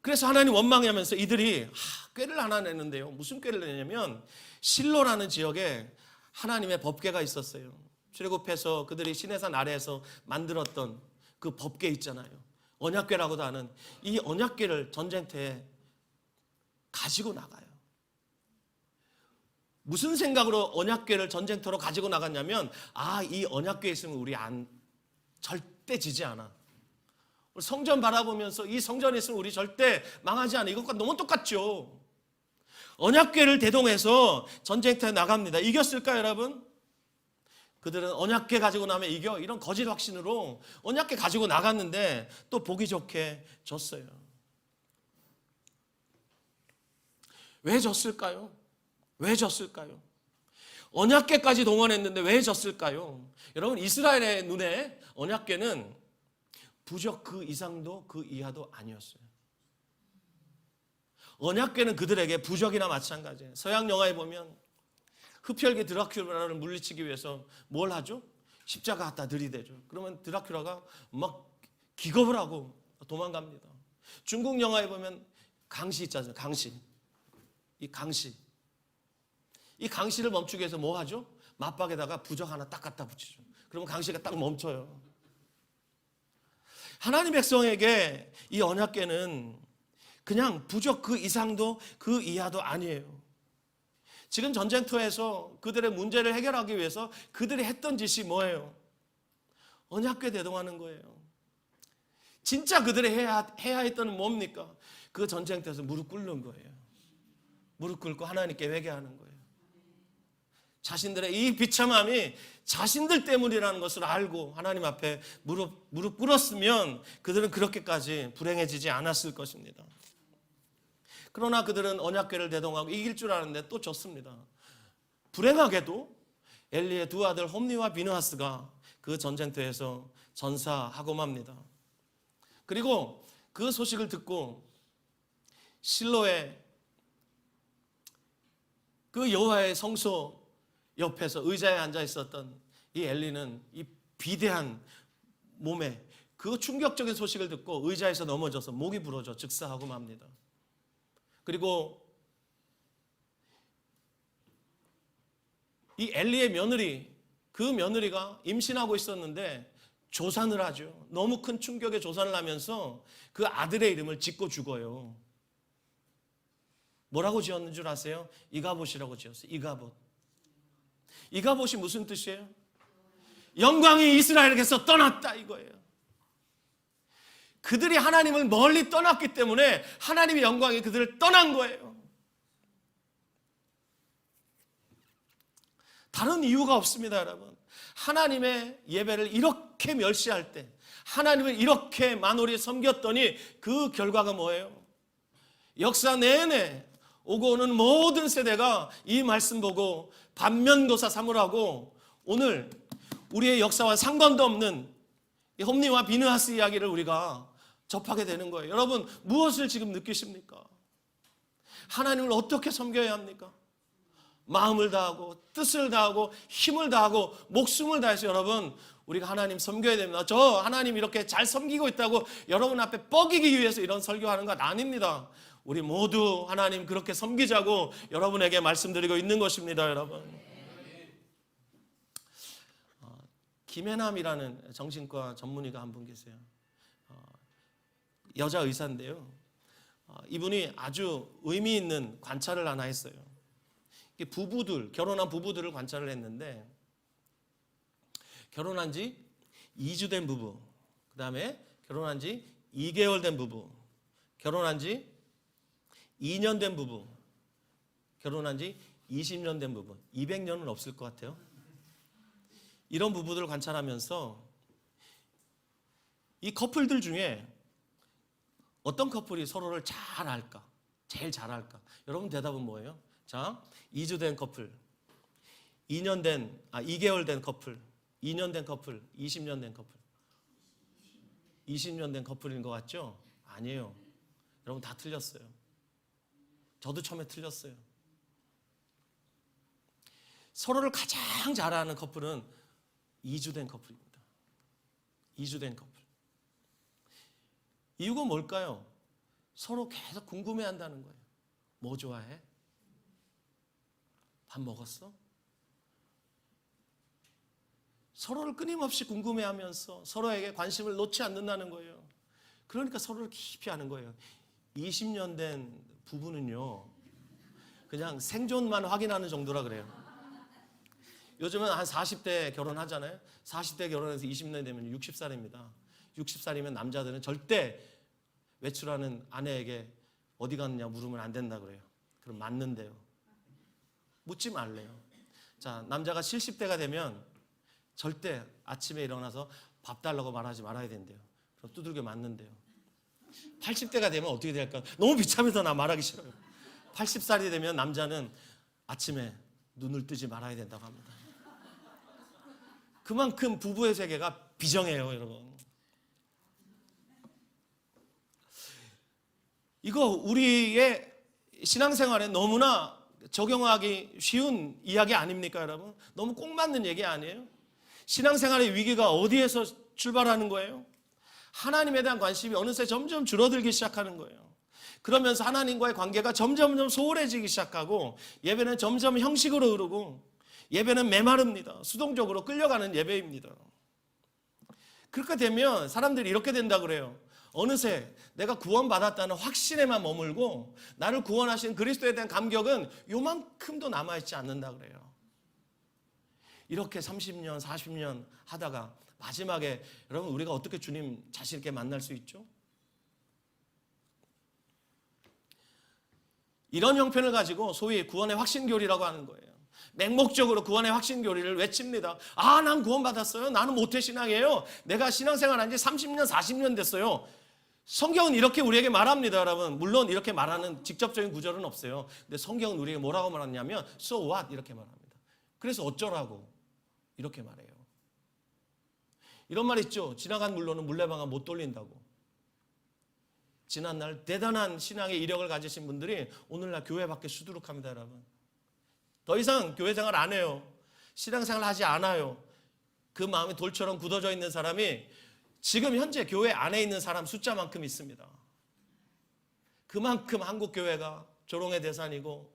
그래서 하나님 원망하면서 이들이 꾀를 하나 내는데요. 무슨 꾀를 내냐면 실로라는 지역에 하나님의 법궤가 있었어요. 출애굽해서 그들이 시내산 아래에서 만들었던 그 법궤 있잖아요. 언약궤라고도 하는 이 언약궤를 전쟁터에 가지고 나가요. 무슨 생각으로 언약궤를 전쟁터로 가지고 나갔냐면 이 언약궤 있으면 우리 절대 지지 않아. 성전 바라보면서 이 성전에 있으면 우리 절대 망하지 않아. 이것과 너무 똑같죠. 언약궤를 대동해서 전쟁터에 나갑니다. 이겼을까요, 여러분? 그들은 언약궤 가지고 나면 이겨 이런 거짓 확신으로 언약궤 가지고 나갔는데 또 보기 좋게 졌어요. 왜 졌을까요? 왜 졌을까요? 언약궤까지 동원했는데 왜 졌을까요? 여러분 이스라엘의 눈에 언약궤는 부적 그 이상도 그 이하도 아니었어요. 언약궤는 그들에게 부적이나 마찬가지예요. 서양 영화에 보면 흡혈귀 드라큘라를 물리치기 위해서 뭘 하죠? 십자가 갖다 들이대죠. 그러면 드라큘라가 막 기겁을 하고 도망갑니다. 중국 영화에 보면 강시 있잖아요. 강시. 이 강시를 멈추기 위해서 뭐 하죠? 맞박에다가 부적 하나 딱 갖다 붙이죠. 그러면 강시가 딱 멈춰요. 하나님 백성에게 이 언약궤는 그냥 부적 그 이상도 그 이하도 아니에요. 지금 전쟁터에서 그들의 문제를 해결하기 위해서 그들이 했던 짓이 뭐예요? 언약궤 대동하는 거예요. 진짜 그들이 해야 했던 뭡니까? 그 전쟁터에서 무릎 꿇는 거예요. 무릎 꿇고 하나님께 회개하는 거예요. 자신들의 이 비참함이 자신들 때문이라는 것을 알고 하나님 앞에 무릎 꿇었으면 그들은 그렇게까지 불행해지지 않았을 것입니다. 그러나 그들은 언약궤를 대동하고 이길 줄 아는데 또 졌습니다. 불행하게도 엘리의 두 아들 홈니와 비느하스가 그 전쟁터에서 전사하고 맙니다. 그리고 그 소식을 듣고 실로의 그 여호와의 성소 옆에서 의자에 앉아 있었던 이 엘리는 이 비대한 몸에 그 충격적인 소식을 듣고 의자에서 넘어져서 목이 부러져 즉사하고 맙니다. 그리고 이 엘리의 며느리, 그 며느리가 임신하고 있었는데 조산을 하죠. 너무 큰 충격에 조산을 하면서 그 아들의 이름을 짓고 죽어요. 뭐라고 지었는 줄 아세요? 이가봇이라고 지었어요. 이가봇. 이가봇이 무슨 뜻이에요? 영광이 이스라엘에게서 떠났다 이거예요. 그들이 하나님을 멀리 떠났기 때문에 하나님의 영광이 그들을 떠난 거예요. 다른 이유가 없습니다, 여러분. 하나님의 예배를 이렇게 멸시할 때, 하나님을 이렇게 만홀히 섬겼더니 그 결과가 뭐예요? 역사 내내 오고 오는 모든 세대가 이 말씀 보고 반면교사 삼으라고 오늘 우리의 역사와 상관도 없는 홈리와 비느하스 이야기를 우리가 접하게 되는 거예요. 여러분, 무엇을 지금 느끼십니까? 하나님을 어떻게 섬겨야 합니까? 마음을 다하고 뜻을 다하고 힘을 다하고 목숨을 다해서 여러분 우리가 하나님 섬겨야 됩니다. 저 하나님 이렇게 잘 섬기고 있다고 여러분 앞에 뻐기기 위해서 이런 설교하는 것 아닙니다. 우리 모두 하나님 그렇게 섬기자고 여러분에게 말씀드리고 있는 것입니다, 여러분. 김혜남이라는 정신과 전문의가 한 분 계세요. 여자 의사인데요. 이분이 아주 의미 있는 관찰을 하나 했어요. 부부들, 결혼한 부부들을 관찰을 했는데 결혼한 지 2주 된 부부, 그 다음에 결혼한 지 2개월 된 부부, 결혼한 지 2년 된 부부, 결혼한 지 20년 된 부부, 200년은 없을 것 같아요. 이런 부부들을 관찰하면서 이 커플들 중에 어떤 커플이 서로를 잘 알까? 제일 잘 알까? 여러분 대답은 뭐예요? 자, 2주 된 커플, 2개월 된 커플, 2년 된 커플, 20년 된 커플. 20년 된 커플인 것 같죠? 아니에요. 여러분 다 틀렸어요. 저도 처음에 틀렸어요. 서로를 가장 잘 아는 커플은 2주 된 커플입니다. 2주 된 커플. 이유가 뭘까요? 서로 계속 궁금해한다는 거예요. 뭐 좋아해? 밥 먹었어? 서로를 끊임없이 궁금해하면서 서로에게 관심을 놓지 않는다는 거예요. 그러니까 서로를 깊이 아는 거예요. 20년 된 부부는요, 그냥 생존만 확인하는 정도라 그래요. 요즘은 한 40대 결혼하잖아요. 40대 결혼해서 20년 되면 60살입니다. 60살이면 남자들은 절대 외출하는 아내에게 어디 갔느냐 물으면 안 된다 그래요. 그럼 맞는데요. 묻지 말래요. 자, 남자가 70대가 되면 절대 아침에 일어나서 밥 달라고 말하지 말아야 된대요. 그럼 두들겨 맞는데요. 80대가 되면 어떻게 될까? 너무 비참해서 나 말하기 싫어요. 80살이 되면 남자는 아침에 눈을 뜨지 말아야 된다고 합니다. 그만큼 부부의 세계가 비정해요, 여러분. 이거 우리의 신앙생활에 너무나 적용하기 쉬운 이야기 아닙니까, 여러분? 너무 꼭 맞는 얘기 아니에요? 신앙생활의 위기가 어디에서 출발하는 거예요? 하나님에 대한 관심이 어느새 점점 줄어들기 시작하는 거예요. 그러면서 하나님과의 관계가 점점 소홀해지기 시작하고 예배는 점점 형식으로 흐르고 예배는 메마릅니다. 수동적으로 끌려가는 예배입니다. 그렇게 되면 사람들이 이렇게 된다 그래요. 어느새 내가 구원받았다는 확신에만 머물고 나를 구원하신 그리스도에 대한 감격은 요만큼도 남아있지 않는다 그래요. 이렇게 30년, 40년 하다가 마지막에 여러분 우리가 어떻게 주님 자신 있게 만날 수 있죠? 이런 형편을 가지고 소위 구원의 확신교리라고 하는 거예요. 맹목적으로 구원의 확신교리를 외칩니다. 아, 난 구원받았어요. 나는 모태신앙이에요. 내가 신앙생활한 지 30년, 40년 됐어요. 성경은 이렇게 우리에게 말합니다, 여러분. 물론 이렇게 말하는 직접적인 구절은 없어요. 근데 성경은 우리에게 뭐라고 말하냐면 So what? 이렇게 말합니다. 그래서 어쩌라고 이렇게 말해요. 이런 말 있죠. 지나간 물로는 물레방아 못 돌린다고. 지난날 대단한 신앙의 이력을 가지신 분들이 오늘날 교회 밖에 수두룩합니다, 여러분. 더 이상 교회 생활 안 해요. 신앙생활 하지 않아요. 그 마음이 돌처럼 굳어져 있는 사람이 지금 현재 교회 안에 있는 사람 숫자만큼 있습니다. 그만큼 한국 교회가 조롱의 대상이고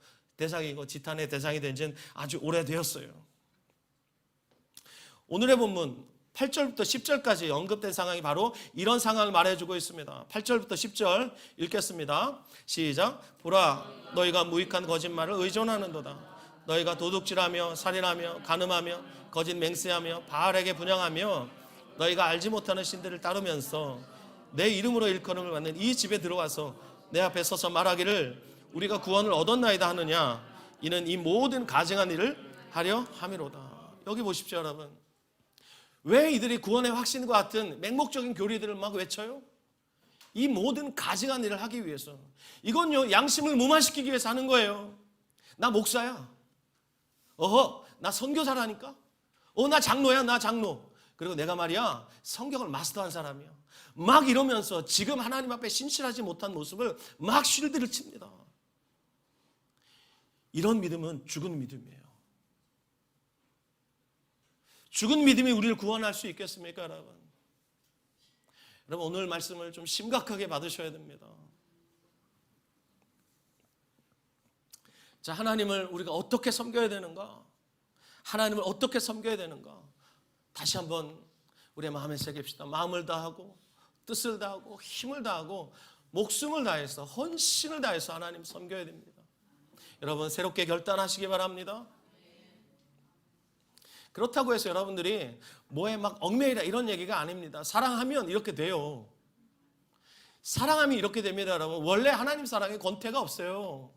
지탄의 대상이 된 지는 아주 오래되었어요. 오늘의 본문 8절부터 10절까지 언급된 상황이 바로 이런 상황을 말해주고 있습니다. 8절부터 10절 읽겠습니다. 시작. 보라, 너희가 무익한 거짓말을 의존하는도다. 너희가 도둑질하며 살인하며 간음하며 거짓 맹세하며 바알에게 분향하며 너희가 알지 못하는 신들을 따르면서 내 이름으로 일컬음을 받는 이 집에 들어와서 내 앞에 서서 말하기를 우리가 구원을 얻었나이다 하느냐. 이는 이 모든 가증한 일을 하려 함이로다. 여기 보십시오, 여러분. 왜 이들이 구원의 확신과 같은 맹목적인 교리들을 막 외쳐요? 이 모든 가증한 일을 하기 위해서. 이건요, 양심을 무마시키기 위해서 하는 거예요. 나 목사야. 나 선교사라니까. 나 장로야, 나 장로. 그리고 내가 말이야, 성경을 마스터한 사람이야. 막 이러면서 지금 하나님 앞에 신실하지 못한 모습을 막 쉴드를 칩니다. 이런 믿음은 죽은 믿음이에요. 죽은 믿음이 우리를 구원할 수 있겠습니까, 여러분? 여러분, 오늘 말씀을 좀 심각하게 받으셔야 됩니다. 자, 하나님을 우리가 어떻게 섬겨야 되는가? 하나님을 어떻게 섬겨야 되는가? 다시 한번 우리의 마음에 새깁시다. 마음을 다하고 뜻을 다하고 힘을 다하고 목숨을 다해서 헌신을 다해서 하나님 섬겨야 됩니다. 여러분, 새롭게 결단하시기 바랍니다. 그렇다고 해서 여러분들이 뭐에 막 얽매이라 이런 얘기가 아닙니다. 사랑하면 이렇게 돼요. 사랑하면 이렇게 됩니다, 여러분. 원래 하나님 사랑에 권태가 없어요.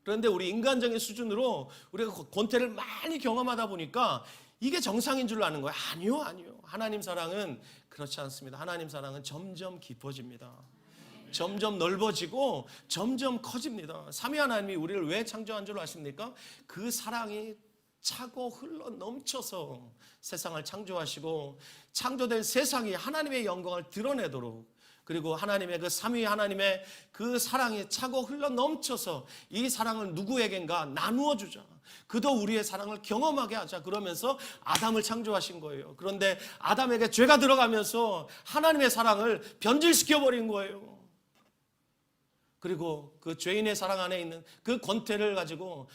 그런데 우리 인간적인 수준으로 우리가 권태를 많이 경험하다 보니까 이게 정상인 줄로 아는 거예요. 아니요. 하나님 사랑은 그렇지 않습니다. 하나님 사랑은 점점 깊어집니다. 점점 넓어지고 점점 커집니다. 삼위 하나님이 우리를 왜 창조한 줄 아십니까? 그 사랑이 차고 흘러 넘쳐서 세상을 창조하시고 창조된 세상이 하나님의 영광을 드러내도록, 그리고 하나님의 그 삼위 하나님의 그 사랑이 차고 흘러 넘쳐서 이 사랑을 누구에겐가 나누어 주자. 그도 우리의 사랑을 경험하게 하자. 그러면서 아담을 창조하신 거예요. 그런데 아담에게 죄가 들어가면서 하나님의 사랑을 변질시켜 버린 거예요. 그리고 그 죄인의 사랑 안에 있는 그 권태를 가지고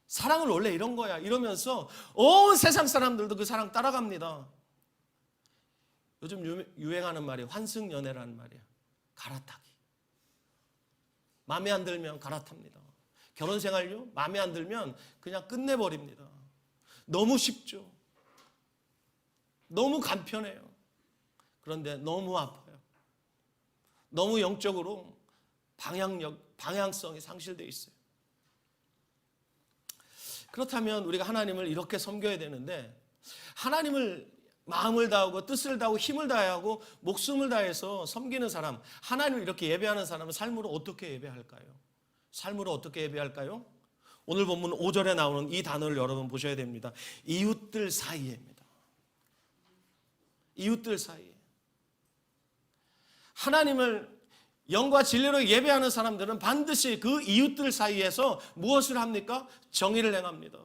사랑은 원래 이런 거야 이러면서 온 세상 사람들도 그 사랑 따라갑니다. 요즘 유행하는 말이 환승연애라는 말이야. 갈아타기. 마음에 안 들면 갈아탑니다. 결혼생활요? 마음에 안 들면 그냥 끝내버립니다. 너무 쉽죠. 너무 간편해요. 그런데 너무 아파요. 너무 영적으로 방향성이 상실되어 있어요. 그렇다면 우리가 하나님을 이렇게 섬겨야 되는데, 하나님을 마음을 다하고 뜻을 다하고 힘을 다하고 목숨을 다해서 섬기는 사람, 하나님을 이렇게 예배하는 사람은 삶으로 어떻게 예배할까요? 삶으로 어떻게 예배할까요? 오늘 본문 5절에 나오는 이 단어를 여러분 보셔야 됩니다. 이웃들 사이에입니다. 이웃들 사이에. 하나님을 영과 진리로 예배하는 사람들은 반드시 그 이웃들 사이에서 무엇을 합니까? 정의를 행합니다.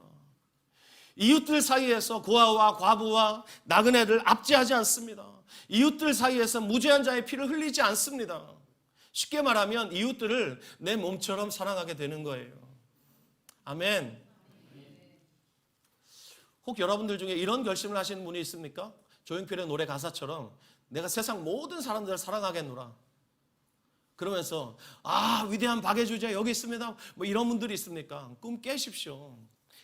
이웃들 사이에서 고아와 과부와 나그네를 압제하지 않습니다. 이웃들 사이에서 무죄한 자의 피를 흘리지 않습니다. 쉽게 말하면 이웃들을 내 몸처럼 사랑하게 되는 거예요. 아멘. 혹 여러분들 중에 이런 결심을 하시는 분이 있습니까? 조용필의 노래 가사처럼 내가 세상 모든 사람들을 사랑하겠노라. 그러면서 위대한 박애주자 여기 있습니다. 뭐 이런 분들이 있습니까? 꿈 깨십시오.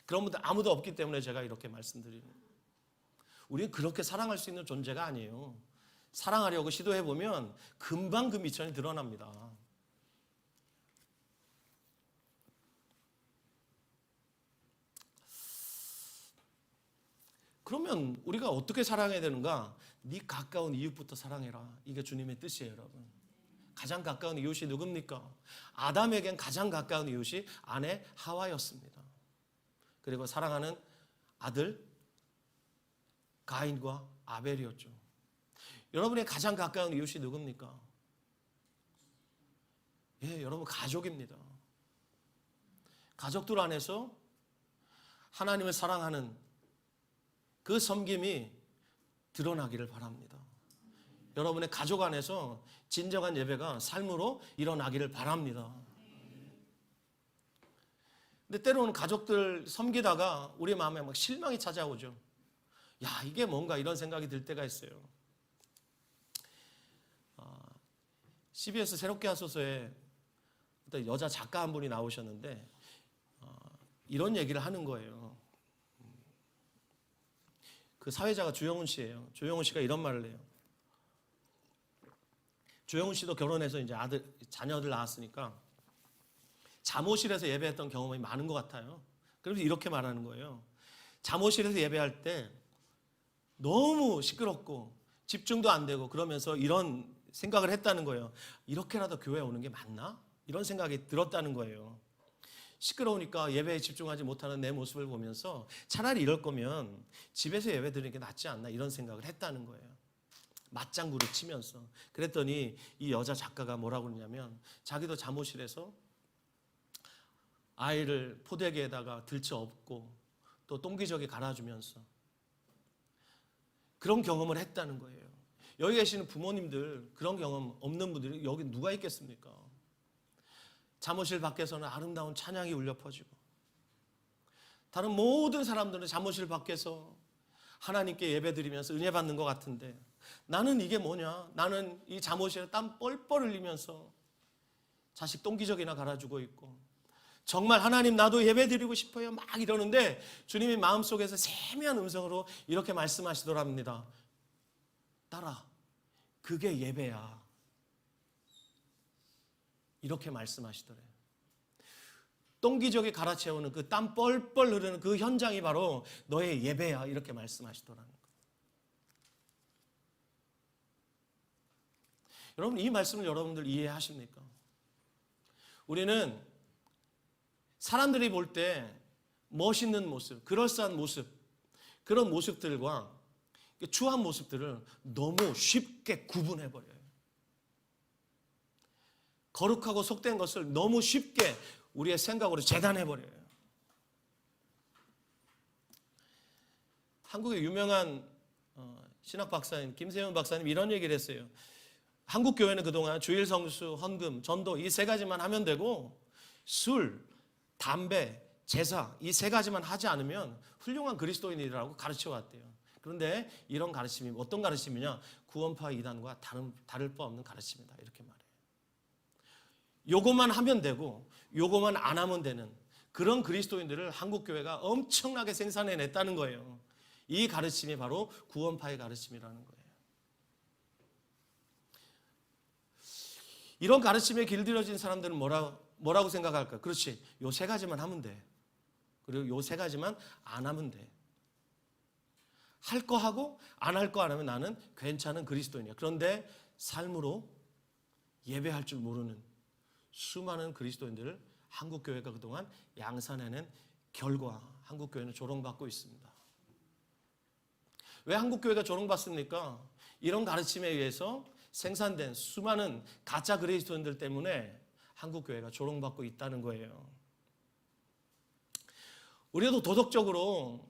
그런 분들 아무도 없기 때문에 제가 이렇게 말씀드리는 거예요. 우리는 그렇게 사랑할 수 있는 존재가 아니에요. 사랑하려고 시도해보면 금방 그 미천이 드러납니다. 그러면 우리가 어떻게 사랑해야 되는가? 네 가까운 이웃부터 사랑해라. 이게 주님의 뜻이에요, 여러분. 가장 가까운 이웃이 누굽니까? 아담에겐 가장 가까운 이웃이 아내 하와였습니다. 그리고 사랑하는 아들 가인과 아벨이었죠. 여러분의 가장 가까운 이웃이 누굽니까? 예, 여러분 가족입니다. 가족들 안에서 하나님을 사랑하는 그 섬김이 드러나기를 바랍니다. 여러분의 가족 안에서 진정한 예배가 삶으로 일어나기를 바랍니다. 근데 때로는 가족들 섬기다가 우리 마음에 막 실망이 찾아오죠. 야, 이게 뭔가 이런 생각이 들 때가 있어요. CBS 새롭게 하소서에 어떤 여자 작가 한 분이 나오셨는데 이런 얘기를 하는 거예요. 그 사회자가 주영훈 씨예요. 주영훈 씨가 이런 말을 해요. 주영훈 씨도 결혼해서 이제 자녀들 낳았으니까 잠옷실에서 예배했던 경험이 많은 것 같아요. 그래서 이렇게 말하는 거예요. 잠옷실에서 예배할 때 너무 시끄럽고 집중도 안 되고 그러면서 이런 생각을 했다는 거예요. 이렇게라도 교회에 오는 게 맞나? 이런 생각이 들었다는 거예요. 시끄러우니까 예배에 집중하지 못하는 내 모습을 보면서 차라리 이럴 거면 집에서 예배 드리는 게 낫지 않나 이런 생각을 했다는 거예요. 맞장구를 치면서. 그랬더니 이 여자 작가가 뭐라고 그러냐면 자기도 잠옷실에서 아이를 포대기에다가 들쳐 업고 또 똥기저귀 갈아주면서 그런 경험을 했다는 거예요. 여기 계시는 부모님들 그런 경험 없는 분들이 여기 누가 있겠습니까? 잠옷실 밖에서는 아름다운 찬양이 울려 퍼지고 다른 모든 사람들은 잠옷실 밖에서 하나님께 예배드리면서 은혜 받는 것 같은데 나는 이게 뭐냐? 나는 이 잠옷실에 땀 뻘뻘 흘리면서 자식 똥기저귀나 갈아주고 있고 정말 하나님 나도 예배드리고 싶어요 막 이러는데 주님이 마음속에서 세미한 음성으로 이렇게 말씀하시더랍니다. 딸아, 그게 예배야. 이렇게 말씀하시더래요. 똥기저귀 갈아채우는 그 땀 뻘뻘 흐르는 그 현장이 바로 너의 예배야. 이렇게 말씀하시더라는 거예요. 여러분 이 말씀을 여러분들 이해하십니까? 우리는 사람들이 볼 때 멋있는 모습, 그럴싸한 모습, 그런 모습들과 추한 모습들을 너무 쉽게 구분해버려요. 거룩하고 속된 것을 너무 쉽게 우리의 생각으로 재단해버려요. 한국의 유명한 신학 박사님 김세현 박사님 이런 얘기를 했어요. 한국 교회는 그동안 주일 성수, 헌금, 전도 이 세 가지만 하면 되고 술, 담배, 제사 이 세 가지만 하지 않으면 훌륭한 그리스도인이라고 가르쳐 왔대요. 그런데 이런 가르침이 어떤 가르침이냐? 구원파 이단과 다를 바 없는 가르침이다. 이렇게 말해요. 요것만 하면 되고 요것만 안 하면 되는 그런 그리스도인들을 한국 교회가 엄청나게 생산해냈다는 거예요. 이 가르침이 바로 구원파의 가르침이라는 거예요. 이런 가르침에 길들여진 사람들은 뭐라고 생각할까? 그렇지. 요 세 가지만 하면 돼. 그리고 요 세 가지만 안 하면 돼. 할 거 하고 안 할 거 안 하면 나는 괜찮은 그리스도인이야. 그런데 삶으로 예배할 줄 모르는 수많은 그리스도인들을 한국교회가 그동안 양산해낸 결과 한국교회는 조롱받고 있습니다. 왜 한국교회가 조롱받습니까? 이런 가르침에 의해서 생산된 수많은 가짜 그리스도인들 때문에 한국교회가 조롱받고 있다는 거예요. 우리도 도덕적으로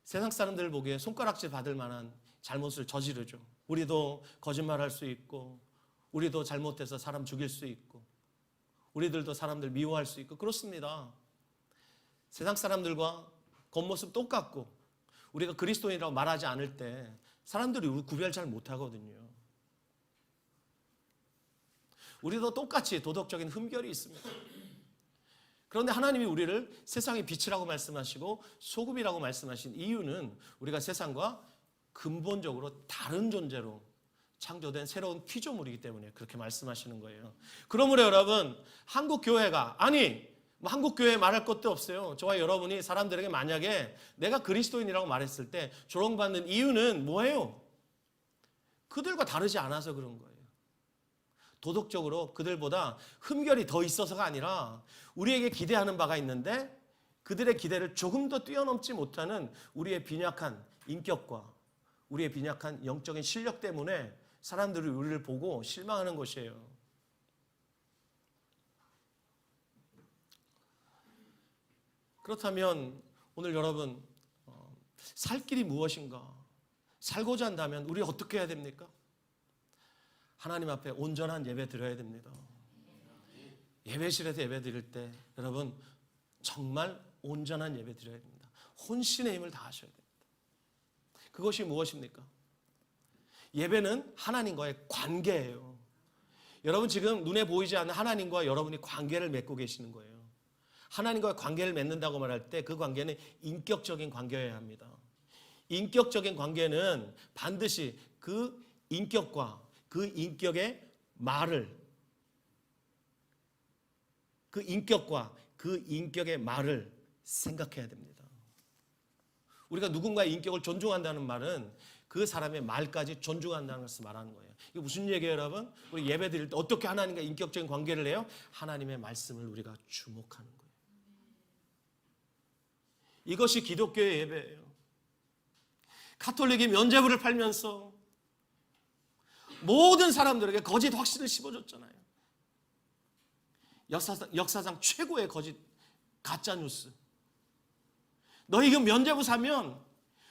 세상 사람들 보기에 손가락질 받을 만한 잘못을 저지르죠. 우리도 거짓말할 수 있고 우리도 잘못해서 사람 죽일 수 있고 우리들도 사람들 미워할 수 있고 그렇습니다. 세상 사람들과 겉모습 똑같고 우리가 그리스도인이라고 말하지 않을 때 사람들이 우리 구별 잘 못하거든요. 우리도 똑같이 도덕적인 흠결이 있습니다. 그런데 하나님이 우리를 세상의 빛이라고 말씀하시고 소금이라고 말씀하신 이유는 우리가 세상과 근본적으로 다른 존재로 창조된 새로운 피조물이기 때문에 그렇게 말씀하시는 거예요. 그러므로 여러분 한국교회가 한국교회 말할 것도 없어요. 저와 여러분이 사람들에게 만약에 내가 그리스도인이라고 말했을 때 조롱받는 이유는 뭐예요? 그들과 다르지 않아서 그런 거예요. 도덕적으로 그들보다 흠결이 더 있어서가 아니라 우리에게 기대하는 바가 있는데 그들의 기대를 조금 더 뛰어넘지 못하는 우리의 빈약한 인격과 우리의 빈약한 영적인 실력 때문에 사람들이 우리를 보고 실망하는 것이에요. 그렇다면 오늘 여러분 살 길이 무엇인가? 살고자 한다면 우리 어떻게 해야 됩니까? 하나님 앞에 온전한 예배 드려야 됩니다. 예배실에서 예배 드릴 때 여러분 정말 온전한 예배 드려야 됩니다. 혼신의 힘을 다하셔야 됩니다. 그것이 무엇입니까? 예배는 하나님과의 관계예요. 여러분 지금 눈에 보이지 않는 하나님과 여러분이 관계를 맺고 계시는 거예요. 하나님과의 관계를 맺는다고 말할 때 그 관계는 인격적인 관계여야 합니다. 인격적인 관계는 반드시 그 인격과 그 인격의 말을 생각해야 됩니다. 우리가 누군가의 인격을 존중한다는 말은 그 사람의 말까지 존중한다는 것을 말하는 거예요. 이게 무슨 얘기예요, 여러분? 우리 예배 드릴 때 어떻게 하나님과 인격적인 관계를 해요? 하나님의 말씀을 우리가 주목하는 거예요. 이것이 기독교의 예배예요. 가톨릭이 면죄부를 팔면서 모든 사람들에게 거짓 확신을 심어줬잖아요. 역사상 최고의 거짓 가짜 뉴스. 너희 그 면죄부 사면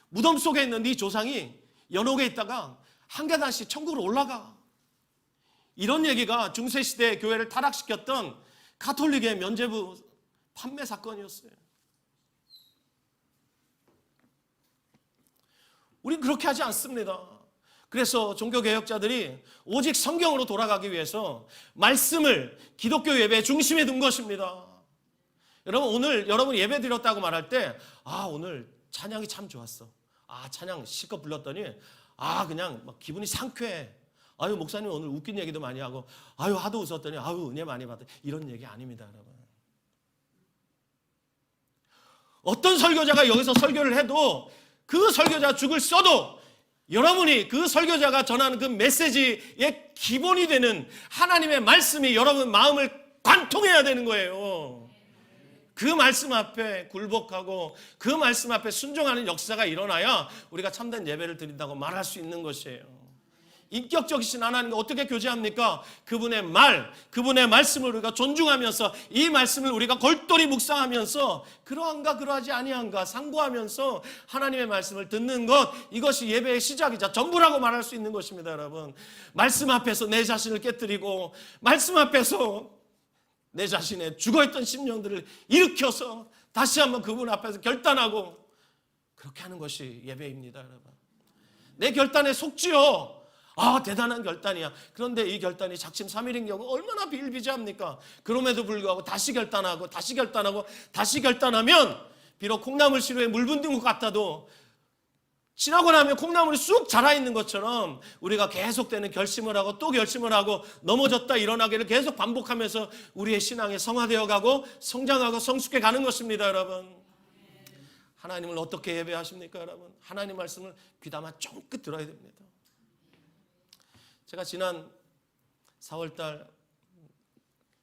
무덤 속에 있는 네 조상이 연옥에 있다가 한 계단씩 천국으로 올라가. 이런 얘기가 중세시대 교회를 타락시켰던 가톨릭의 면죄부 판매 사건이었어요. 우린 그렇게 하지 않습니다. 그래서 종교개혁자들이 오직 성경으로 돌아가기 위해서 말씀을 기독교 예배의 중심에 둔 것입니다. 여러분 오늘 여러분 예배 드렸다고 말할 때 오늘 찬양이 참 좋았어. 찬양 실컷 불렀더니 그냥 막 기분이 상쾌해. 목사님 오늘 웃긴 얘기도 많이 하고 하도 웃었더니 은혜 많이 받아. 이런 얘기 아닙니다, 여러분. 어떤 설교자가 여기서 설교를 해도 그 설교자 죽을 써도 여러분이 그 설교자가 전하는 그 메시지의 기본이 되는 하나님의 말씀이 여러분 마음을 관통해야 되는 거예요. 그 말씀 앞에 굴복하고 그 말씀 앞에 순종하는 역사가 일어나야 우리가 참된 예배를 드린다고 말할 수 있는 것이에요. 인격적이신 하나님과 어떻게 교제합니까? 그분의 말씀을 우리가 존중하면서 이 말씀을 우리가 골똘히 묵상하면서 그러한가 그러하지 아니한가 상고하면서 하나님의 말씀을 듣는 것, 이것이 예배의 시작이자 전부라고 말할 수 있는 것입니다, 여러분. 말씀 앞에서 내 자신을 깨뜨리고 말씀 앞에서 내 자신의 죽어있던 심령들을 일으켜서 다시 한번 그분 앞에서 결단하고 그렇게 하는 것이 예배입니다, 여러분. 내 결단에 속지요. 대단한 결단이야. 그런데 이 결단이 작심 삼일인 경우 얼마나 비일비재합니까? 그럼에도 불구하고 다시 결단하고 다시 결단하면 비록 콩나물 시루에 물 붓는 것 같아도 지나고 나면 콩나물이 쑥 자라있는 것처럼 우리가 계속되는 결심을 하고 또 결심을 하고 넘어졌다 일어나기를 계속 반복하면서 우리의 신앙이 성화되어 가고 성장하고 성숙해 가는 것입니다, 여러분. 하나님을 어떻게 예배하십니까, 여러분? 하나님 말씀을 귀담아 쫑긋 들어야 됩니다. 제가 지난 4월달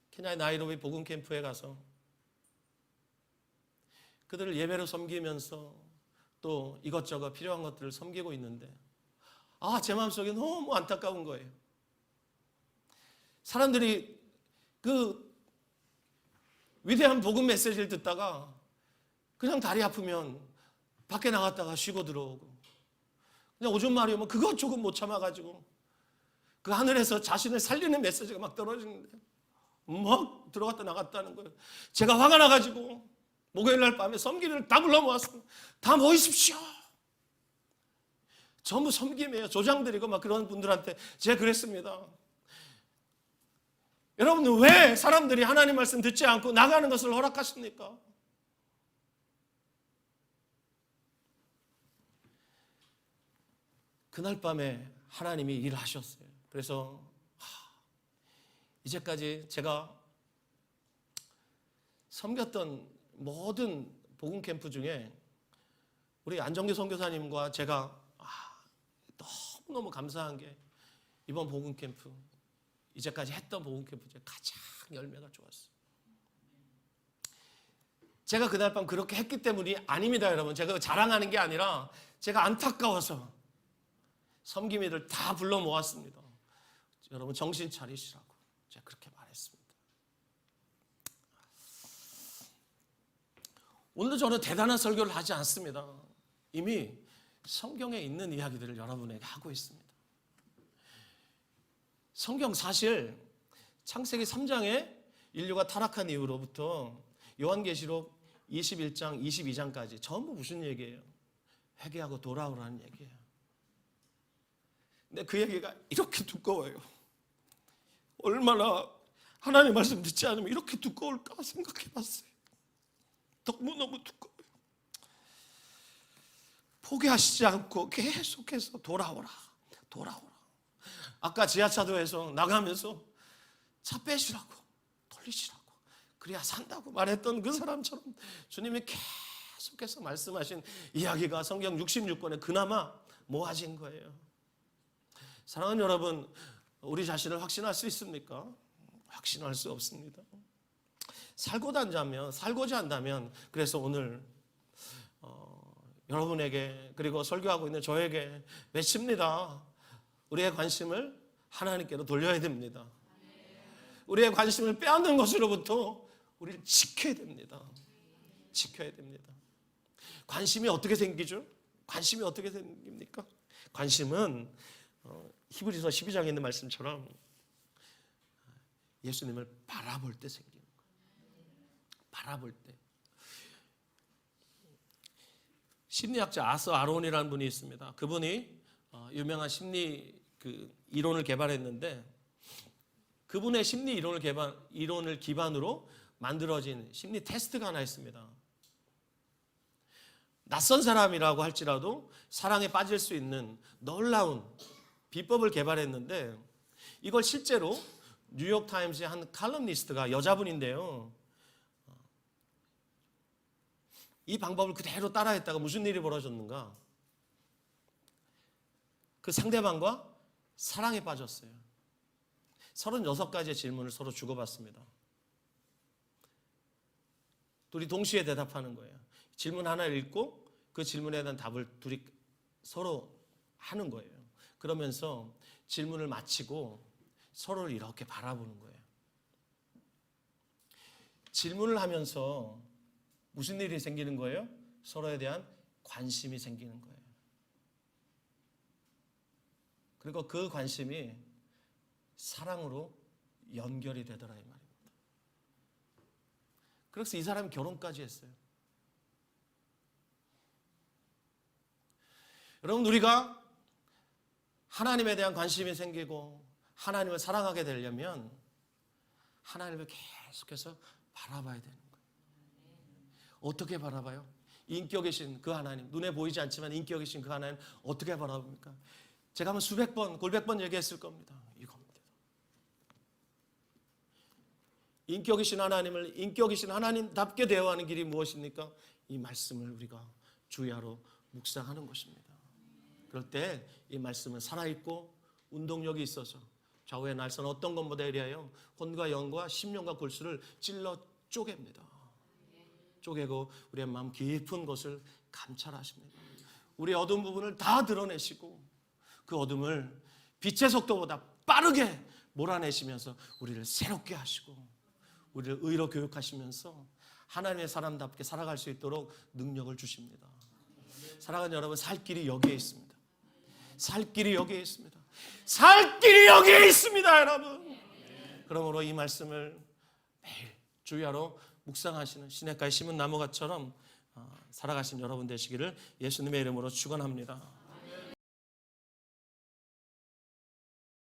케냐의 나이로비 복음 캠프에 가서 그들을 예배로 섬기면서 또 이것저것 필요한 것들을 섬기고 있는데 제 마음속에 너무 안타까운 거예요. 사람들이 그 위대한 복음 메시지를 듣다가 그냥 다리 아프면 밖에 나갔다가 쉬고 들어오고 그냥 오줌 마리 오면 그것 조금 못 참아가지고 그 하늘에서 자신을 살리는 메시지가 막 떨어지는데 막 들어갔다 나갔다는 거예요. 제가 화가 나가지고 목요일 날 밤에 섬기를 다 불러 모았습니다. 다 모이십시오. 전부 섬김이에요. 조장들이고 막 그런 분들한테 제가 그랬습니다. 여러분 왜 사람들이 하나님 말씀 듣지 않고 나가는 것을 허락하십니까? 그날 밤에 하나님이 일하셨어요. 그래서 이제까지 제가 섬겼던 모든 복음 캠프 중에 우리 안정규 선교사님과 제가 너무너무 감사한 게 이번 복음 캠프, 이제까지 했던 복음 캠프 중에 가장 열매가 좋았어요. 제가 그날 밤 그렇게 했기 때문이 아닙니다, 여러분. 제가 자랑하는 게 아니라 제가 안타까워서 섬김이들 다 불러 모았습니다. 여러분 정신 차리시라고 제가 그렇게 말했습니다. 오늘도 저는 대단한 설교를 하지 않습니다. 이미 성경에 있는 이야기들을 여러분에게 하고 있습니다. 성경 사실 창세기 3장에 인류가 타락한 이후로부터 요한계시록 21장, 22장까지 전부 무슨 얘기예요? 회개하고 돌아오라는 얘기예요. 근데 그 얘기가 이렇게 두꺼워요. 얼마나 하나님의 말씀 듣지 않으면 이렇게 두꺼울까 생각해 봤어요. 너무너무 두꺼워요. 포기하시지 않고 계속해서 돌아오라. 아까 지하차도에서 나가면서 차 빼시라고, 돌리시라고, 그래야 산다고 말했던 그 사람처럼 주님이 계속해서 말씀하신 이야기가 성경 66권에 그나마 모아진 거예요. 사랑하는 여러분, 우리 자신을 확신할 수 있습니까? 확신할 수 없습니다. 살고자 한다면 그래서 오늘 여러분에게 그리고 설교하고 있는 저에게 외칩니다. 우리의 관심을 하나님께로 돌려야 됩니다. 우리의 관심을 빼앗는 것으로부터 우리를 지켜야 됩니다. 지켜야 됩니다. 관심이 어떻게 생기죠? 관심이 어떻게 생깁니까? 관심은 히브리서 12장에 있는 말씀처럼 예수님을 바라볼 때 생기는 거예요. 바라볼 때. 심리학자 아서 아론이라는 분이 있습니다. 그분이 유명한 심리 이론을 개발했는데 그분의 심리 이론을 기반으로 만들어진 심리 테스트가 하나 있습니다. 낯선 사람이라고 할지라도 사랑에 빠질 수 있는 놀라운 비법을 개발했는데 이걸 실제로 뉴욕타임스의 한 칼럼니스트가 여자분인데요. 이 방법을 그대로 따라했다가 무슨 일이 벌어졌는가? 그 상대방과 사랑에 빠졌어요. 36가지의 질문을 서로 주고받습니다. 둘이 동시에 대답하는 거예요. 질문 하나를 읽고 그 질문에 대한 답을 둘이 서로 하는 거예요. 그러면서 질문을 마치고 서로를 이렇게 바라보는 거예요. 질문을 하면서 무슨 일이 생기는 거예요? 서로에 대한 관심이 생기는 거예요. 그리고 그 관심이 사랑으로 연결이 되더라 이 말입니다. 그래서 이 사람이 결혼까지 했어요. 여러분, 우리가 하나님에 대한 관심이 생기고 하나님을 사랑하게 되려면 하나님을 계속해서 바라봐야 되는 거예요. 어떻게 바라봐요? 인격이신 그 하나님, 눈에 보이지 않지만 인격이신 그 하나님 어떻게 바라봅니까? 제가 한번 수백 번, 골백 번 얘기했을 겁니다. 이겁니다. 인격이신 하나님을 인격이신 하나님답게 대화하는 길이 무엇입니까? 이 말씀을 우리가 주야로 묵상하는 것입니다. 그럴 때 이 말씀은 살아있고 운동력이 있어서 좌우의 날선 어떤 것보다 이리하여 혼과 영과 심령과 골수를 찔러 쪼갭니다. 쪼개고 우리의 마음 깊은 것을 감찰하십니다. 우리의 어두운 부분을 다 드러내시고 그 어둠을 빛의 속도보다 빠르게 몰아내시면서 우리를 새롭게 하시고 우리를 의로 교육하시면서 하나님의 사람답게 살아갈 수 있도록 능력을 주십니다. 사랑하는 여러분, 살 길이 여기에 있습니다. 살 길이 여기에 있습니다. 살 길이 여기에 있습니다, 여러분. 그러므로 이 말씀을 매일 주야로 묵상하시는 시냇가에 심은 나무가처럼 살아가신 여러분 되시기를 예수님의 이름으로 축원합니다.